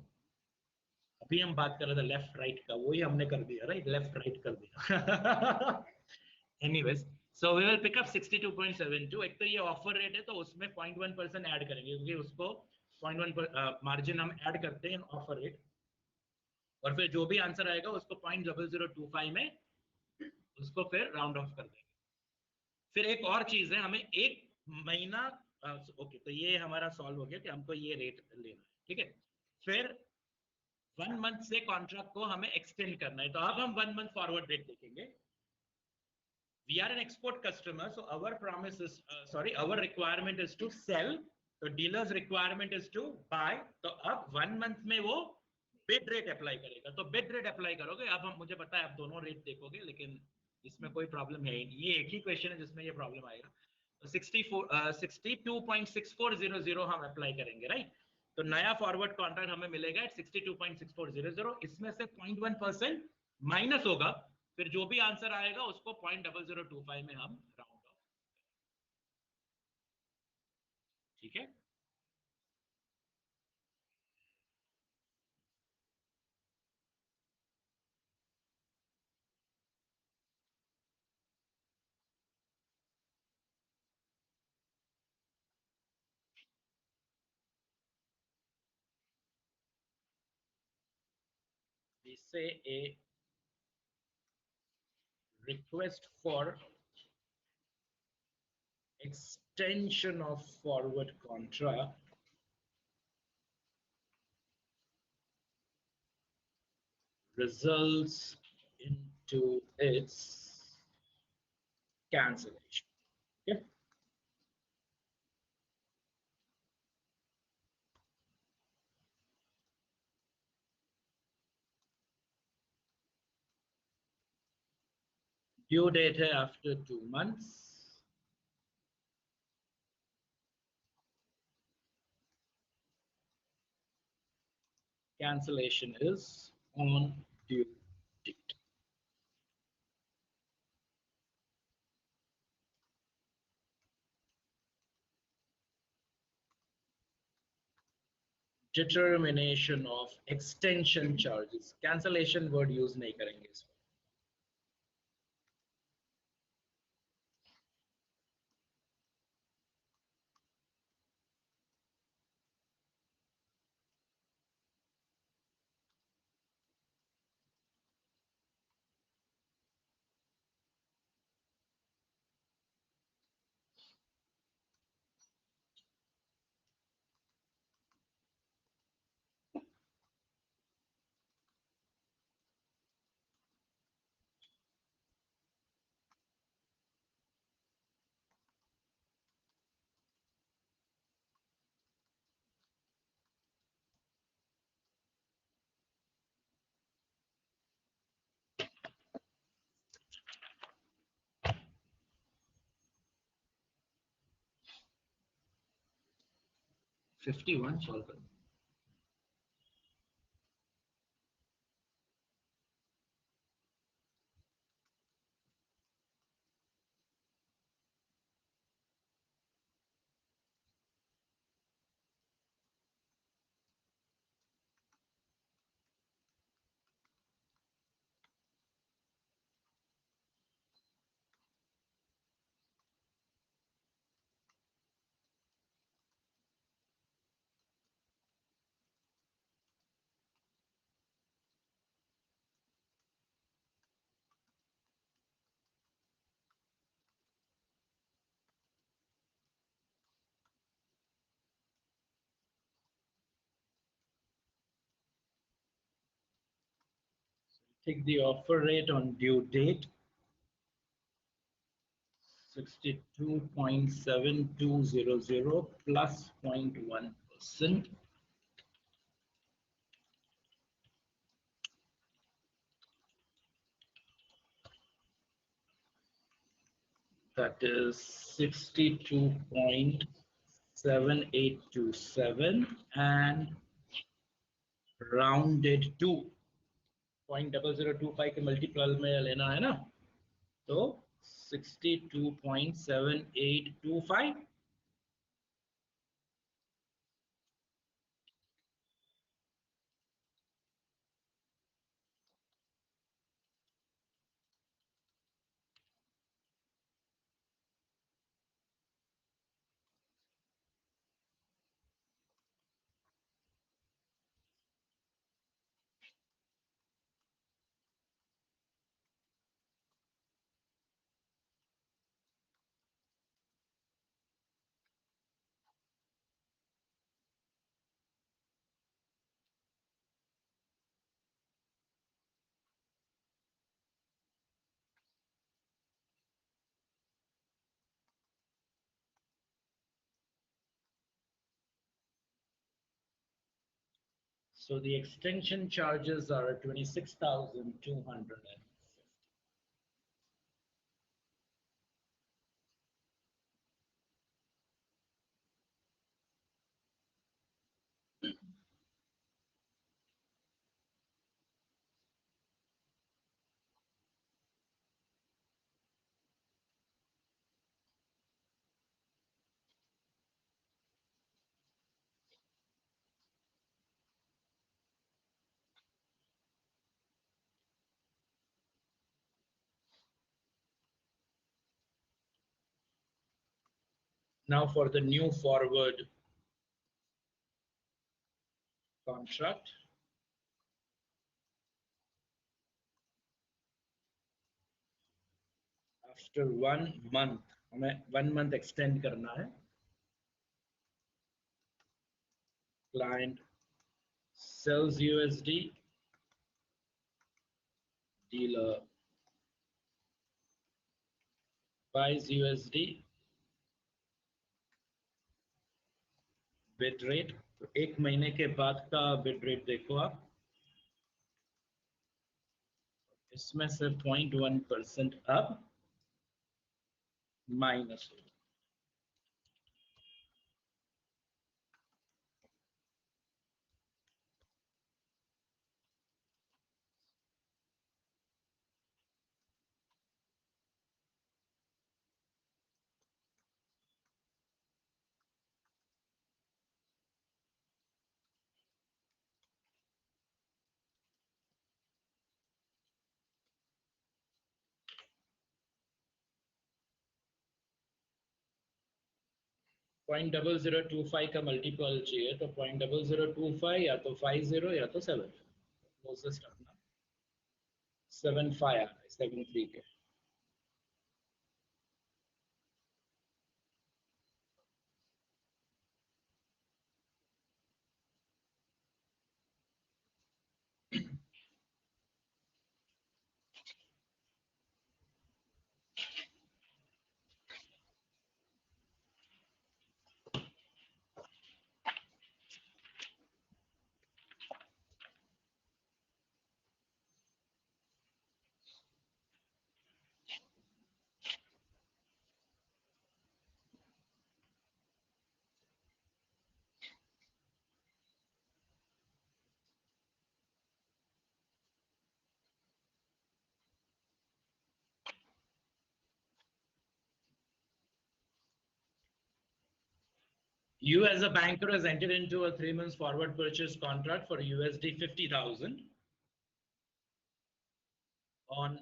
अभी हम बात कर रहे थे लेफ्ट राइट का, वही हमने कर दिया, राइट, लेफ्ट राइट कर दिया। Anyways, so we will pick up 62.72। एक तो ये ऑफर रेट है तो उसमें 0.1% ऐड करेंगे क्योंकि उसको 0.1 मार्जिन हम ऐड करते हैं ऑफर रेट, और फिर जो भी आंसर आएगा उसको 0.0025 में उसको फिर राउंड ऑफ कर देंगे। फिर एक और चीज है, हमें 1 महीना, ओके तो ये हमारा सॉल्व हो गया कि हमको ये रेट लेना है, ठीक है। फिर 1 मंथ से कॉन्ट्रैक्ट को हमें एक्सटेंड करना है, तो अब हम 1 मंथ फॉरवर्ड रेट देखेंगे। We are an export customer, so our promise is our requirement is to sell, तो dealers requirement is to buy. तो अब 1 मंथ में वो बिड रेट अप्लाई करेगा, तो बिड रेट अप्लाई करोगे। अब हम, मुझे पता है आप दोनों रेट देखोगे, लेकिन इसमें कोई प्रॉब्लम है ही नहीं, ये एक ही क्वेश्चन है जिसमें ये प्रॉब्लम आएगा। तो 62.6400 हम अप्लाई करेंगे, राइट। तो नया फॉरवर्ड कॉन्ट्रैक्ट हमें मिलेगा एट 62.6400। इसमें से 0.1% माइनस होगा, फिर जो भी आंसर आएगा उसको 0.0025 में हम राउंड ऑफ, ठीक है। We say a request for extension of forward contract results into its cancellation. Okay. Due date है after 2 months. Cancellation is on due date. determination of extension charges. Cancellation word use नहीं करेंगे इसमें. 51 solve करो. Take the offer rate on due date 62.7200 plus 0.1%. That is 62.7827 and rounded to 0.0025 के multiple में लेना है ना, तो 62.7825. So the extension charges are 26,200. Now for the new forward contract. After 1 month, हमें 1 month extend करना है. Client sells USD, dealer buys USD, bid rate. तो 1 महीने के बाद का bid rate देखो आप, इसमें से 0.1% अब माइनस हो. 0.0025 का मल्टीपल चाहिए तो 0.0025 या तो 50 या तो 7 क्लोजेस्ट अपना 75 आ रहा है 73 के। You as a banker has entered into a 3 months forward purchase contract for USD 50,000 on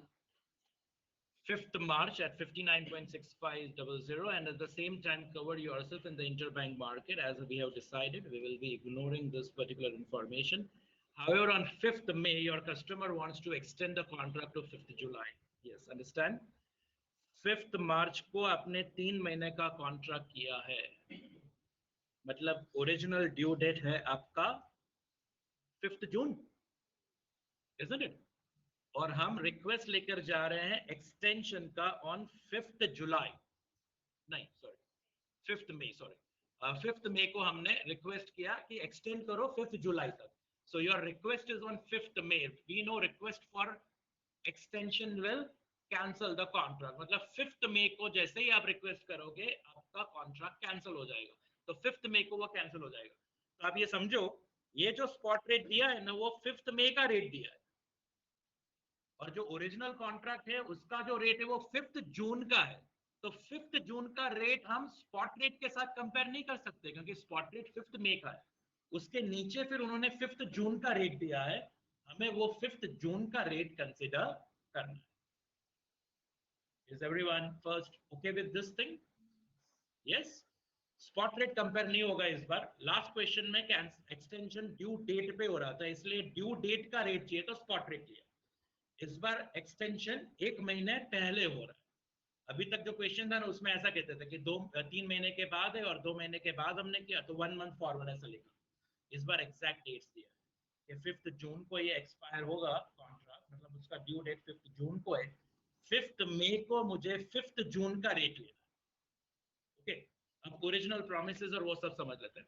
5th March at 59.6500, and at the same time cover yourself in the interbank market. As we have decided, we will be ignoring this particular information. However, on 5th May, your customer wants to extend the contract to 5th July. Yes, understand? 5th March को आपने 3 महीने का contract किया है, मतलब original due date है आपका 5th June, isn't it? और हम रिक्वेस्ट लेकर जा रहे हैं एक्सटेंशन का ऑन 5th जुलाई, नहीं सॉरी 5th मई, सॉरी 5th मई को हमने रिक्वेस्ट किया कि एक्सटेंड करो 5th जुलाई तक. So your request is on 5th May. We know request for extension will cancel the contract, मतलब 5th मई को जैसे ही आप रिक्वेस्ट करोगे आपका कॉन्ट्रैक्ट कैंसिल हो जाएगा. तो 5th मई को वो कैंसिल हो जाएगा. तो आप ये समझो, ये जो स्पॉट रेट दिया है ना, वो 5th मई का रेट दिया है, और जो ओरिजिनल कॉन्ट्रैक्ट है उसका जो रेट है वो 5th जून का है. तो 5th जून का रेट हम स्पॉट रेट के साथ कंपेयर नहीं कर सकते, क्योंकि स्पॉट रेट 5th मई का है. उसके नीचे फिर उन्होंने 5th जून का रेट दिया है, हमें वो 5th जून का रेट कंसिडर करना है. Is everyone first okay with this thing? Yes. Spot rate compare नहीं होगा इस बार. लास्ट क्वेश्चन में एक्सटेंशन ड्यू डेट पे हो रहा था, इसलिए ड्यू डेट का रेट चाहिए तो स्पॉट रेट लिया. इस बार एक्सटेंशन 1 महीने पहले हो रहा है. अभी तक जो क्वेश्चन था ना उसमें ऐसा कहते थे कि 3 महीने के बाद है और 2 महीने के बाद हमने किया तो 1 मंथ फॉरवर्ड ऐसा लिखा. इस बार एग्जैक्ट डेट्स दिया कि 5th जून को ये एक्सपायर होगा कॉन्ट्रैक्ट, मतलब उसका ड्यू डेट 5th जून को है. 5th मई को मुझे 5th जून का रेट लेना. ओके, अब ओरिजिनल प्रोमिसेस और वो सब समझ लेते हैं.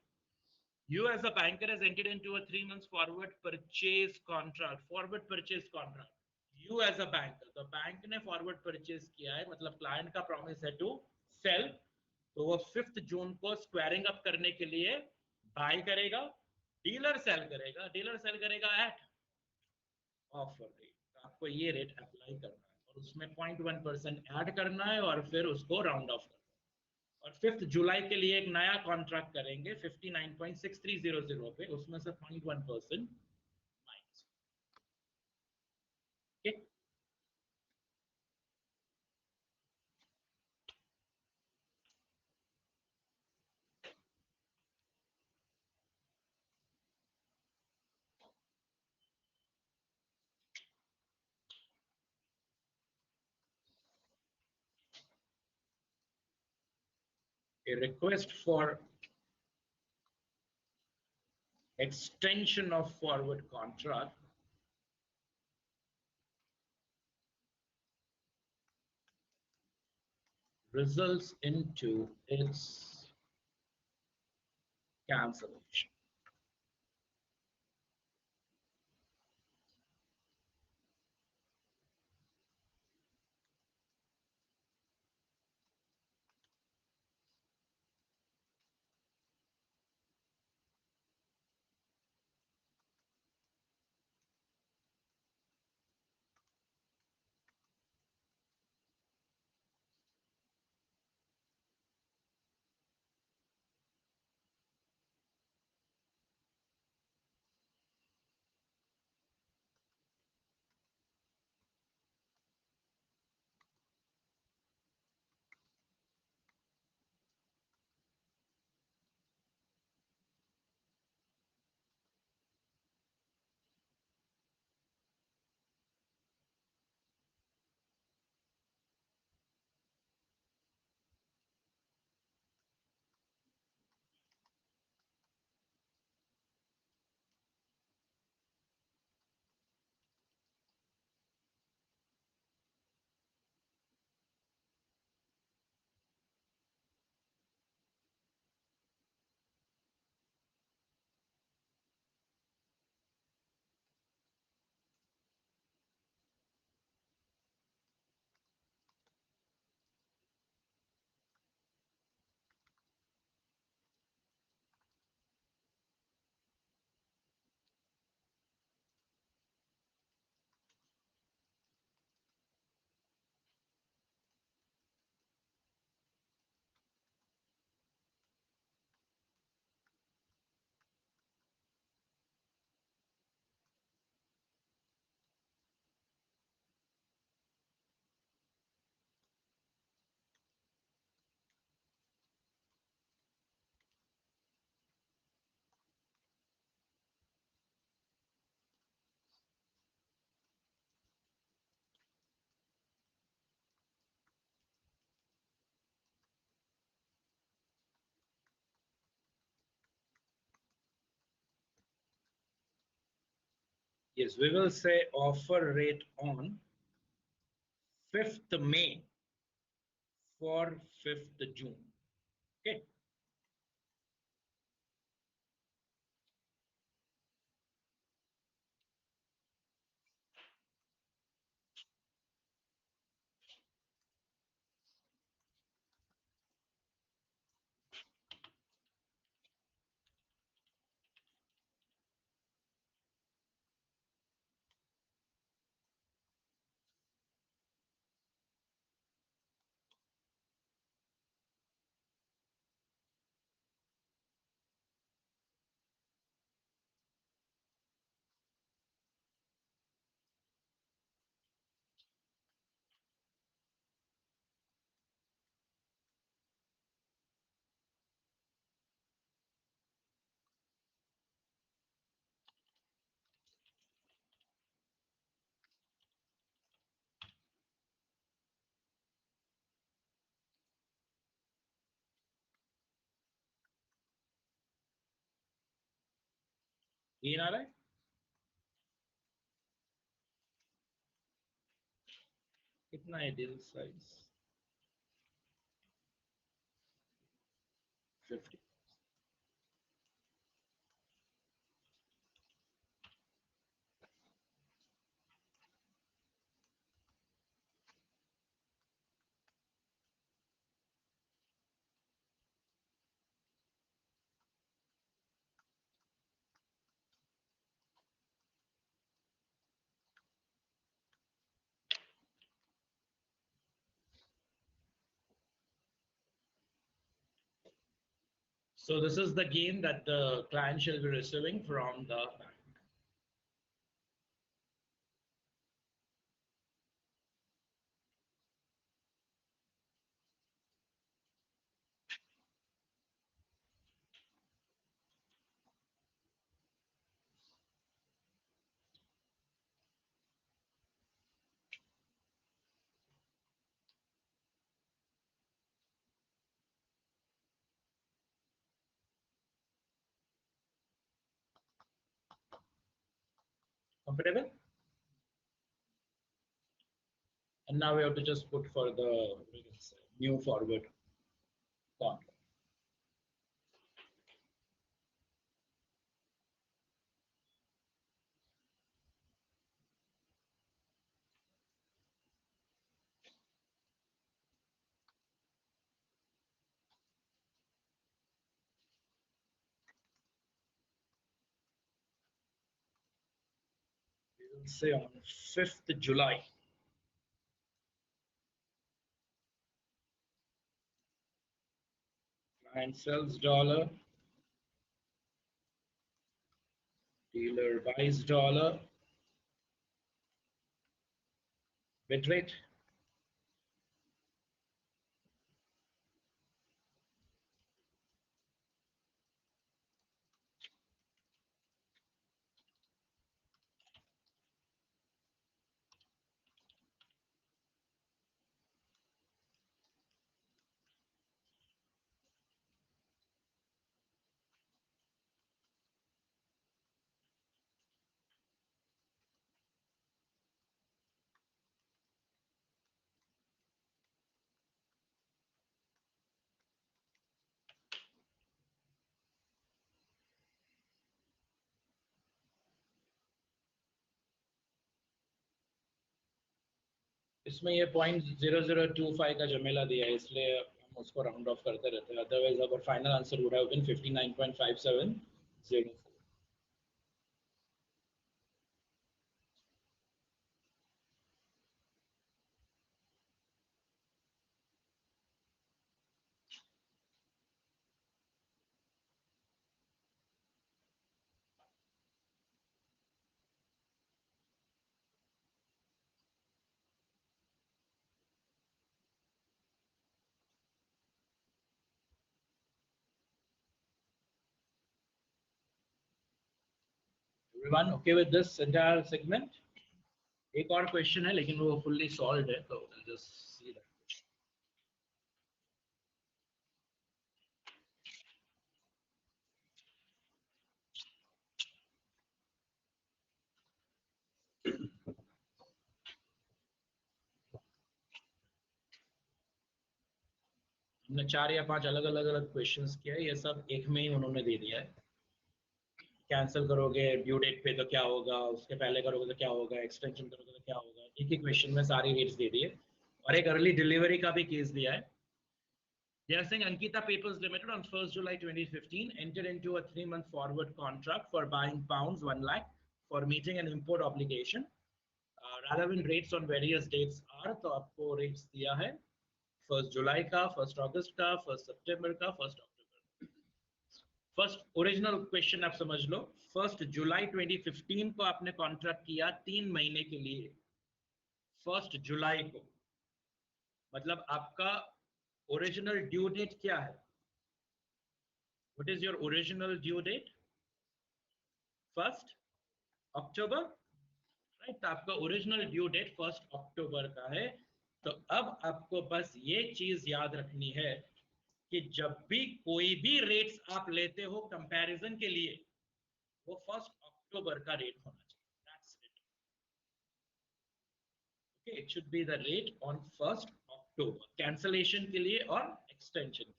You as a banker has entered into a 3 months forward purchase contract. Forward purchase contract. You as a banker, तो बैंक ने फॉरवर्ड परचेज किया है, मतलब क्लाइंट का प्रॉमिस है टू सेल. तो वो 5th जून को स्क्वायरिंग अप करने के लिए बाय करेगा, डीलर सेल करेगा, डीलर सेल करेगा एट ऑफर रेट. तो आपको ये रेट अप्लाई करना है और उसमें 0.1% ऐड करना है और फिर उसको राउंड ऑफ करना है. और 5th जुलाई के लिए एक नया कॉन्ट्रैक्ट करेंगे 59.6300 पे, उसमें से 0.1% minus. A request for extension of forward contract results into its cancellation. Yes, we will say offer rate on 5th May for 5th June. Okay. ये आ रहा है कितना है deal size 50. So this is the gain that the client shall be receiving from the bank. Comfortable? And now we have to just put for the new forward contract. We will say on 5th July. Client sells dollar, dealer buys dollar, bid rate. इसमें ये 0.0025 का जमेला दिया है इसलिए हम उसको round of करते रहते हैं otherwise our final answer would have been 59.570. Everyone okay with this entire segment? एक और क्वेश्चन है लेकिन वो फुल्ली सॉल्व्ड है तो जस्ट सी दैट. 4 या 5 अलग अलग अलग क्वेश्चंस किया है, ये सब एक में ही उन्होंने दे दिया है। कैंसिल करोगे ड्यू डेट पे तो क्या होगा, उसके पहले करोगे तो क्या होगा, एक्सटेंशन करोगे तो क्या होगा, एक ही क्वेश्चन में सारी रेट्स दे दिए और एक अर्ली डिलीवरी का भी केस दिया है। They are saying Ankita Papers Limited on 1st July 2015 entered into a 3-month forward contract for buying pounds 1 lakh for meeting an import obligation. Relevant rates on various dates are, तो आपको rates दिया है 1st जुलाई का, 1st अगस्त का, 1st सितंबर का, 1st अक्टूबर। First original question आप समझ लो, 1st जुलाई 2015 को आपने कॉन्ट्रैक्ट किया 3 महीने के लिए, 1st जुलाई को, मतलब आपका ओरिजिनल ड्यू डेट क्या है? What is your original due date? 1st October, right? तो आपका ओरिजिनल ड्यू डेट 1st अक्टूबर का है। तो अब आपको बस ये चीज याद रखनी है कि जब भी कोई भी रेट्स आप लेते हो कंपैरिजन के लिए, वो 1st अक्टूबर का रेट होना चाहिए। That's it. Okay, it should be the rate on 1st October, cancellation के लिए और एक्सटेंशन के लिए।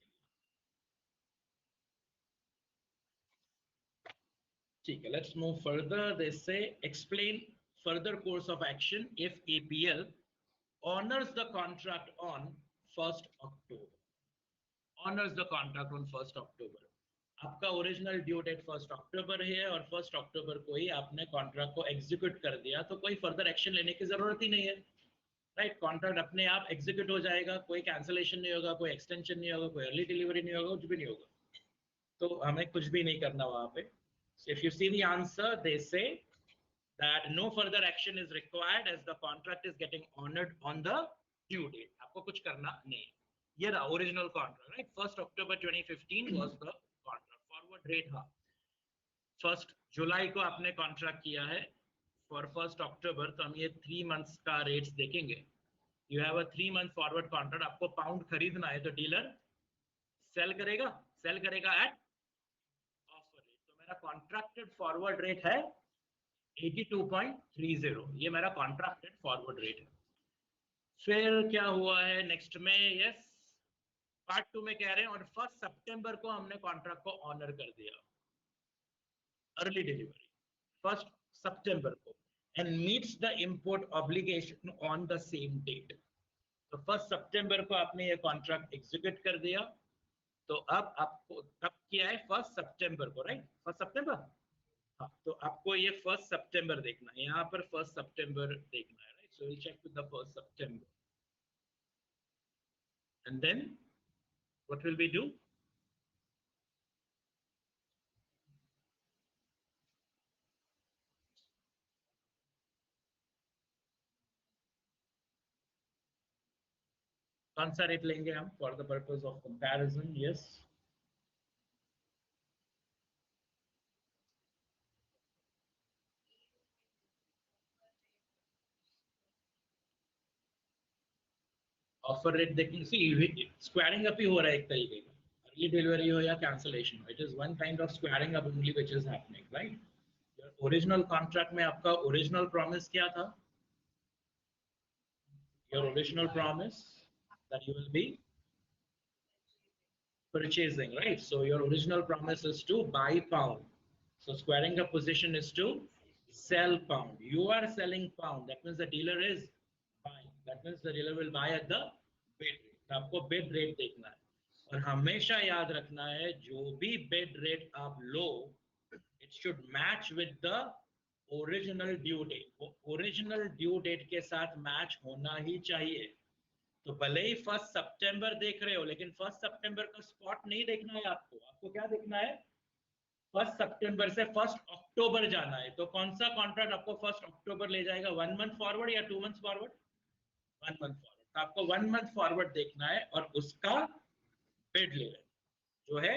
ठीक है, let's move further. They say explain further course of action if APL honors the contract on 1st October. Honors the contract on 1st October. आपका original due date 1st अक्टूबर है और 1st अक्टूबर को ही आपने कॉन्ट्रैक्ट को एग्जीक्यूट कर दिया, तो कोई फर्दर एक्शन लेने की जरूरत ही नहीं है, राइट? कॉन्ट्रैक्ट अपने आप एग्जीक्यूट हो जाएगा, कोई कैंसलेशन नहीं होगा, कोई एक्सटेंशन नहीं होगा, कोई अर्ली डिलीवरी नहीं होगा, कुछ भी नहीं होगा, तो हमें कुछ भी नहीं करना वहां पे। So if you see the answer, they say that no further action is required as the contract is getting honored on the due date. आपको कुछ करना नहीं। ये रहा original contract, right? 1st October 2015 was the contract forward rate. हाँ, 1st जुलाई को आपने contract किया है फॉर 1st अक्टूबर, तो हम ये 3 मंथ्स का रेट्स देखेंगे। You have a 3 month forward contract, आपको पाउंड खरीदना है तो डीलर सेल करेगा एट ऑफर रेट। तो मेरा कॉन्ट्रैक्टेड फॉरवर्ड रेट है 82.30, ये मेरा कॉन्ट्रैक्टेड फॉरवर्ड रेट है। फिर क्या हुआ है नेक्स्ट में? यस, पार्ट 2 में कह रहे हैं और 1st सितंबर को हमने कॉन्ट्रैक्ट को ऑनर कर दिया, अर्ली डिलीवरी 1st सितंबर को, and meets the import obligation on the same date. तो 1st सितंबर को आपने ये कॉन्ट्रैक्ट एग्जीक्यूट कर दिया, तो अब आपको कब किया है? 1st सितंबर को, राइट? 1st सितंबर। हाँ, तो आपको ये 1st सितंबर देखना है, यहाँ पर 1st सितंबर देखना है, right? So will check with the 1st September and then what will we do? कौन सा रेट लेंगे हम for the purpose of comparison? Yes, offer rate देखेंगे। सी स्क्वायरिंग अप ही हो रहा है एक तरीके का, अर्ली डिलीवरी हो या कैंसलेशन हो, it is one kind of squaring up only which is happening, right? Original contract में आपका ओरिजिनल प्रॉमिस क्या था? Your original promise that you will B purchasing, right? So your original promise is to buy pound, so squaring the position is to sell pound. You are selling pound, that means the dealer is buying, that means the dealer will buy at the bid rate. तो आपको bid rate देखना है और हमेशा याद रखना है जो भी bid rate आप लो, it should match with the original due date. वो original due date के साथ match होना ही चाहिए। तो भले ही 1st सितंबर देख रहे हो, लेकिन 1st सितंबर का स्पॉट नहीं देखना है आपको। आपको क्या देखना है? 1st सितंबर से 1st अक्टूबर जाना है। तो कौन सा कॉन्ट्रैक्ट आपको 1st अक्टूबर ले जाएगा? 1 मंथ फॉरवर्ड या 2 मंथ फॉरवर्ड? 1 month forward. तो आपको 1 मंथ फॉरवर्ड देखना है और उसका बिड ले लेना, जो है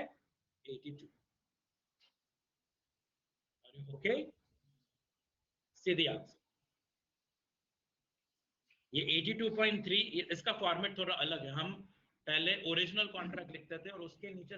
82। ओके, सीधी आंसर। ये 82.3, इसका फॉर्मेट थोड़ा अलग है। हम पहले ओरिजिनल कॉन्ट्रैक्ट लिखते थे और उसके नीचे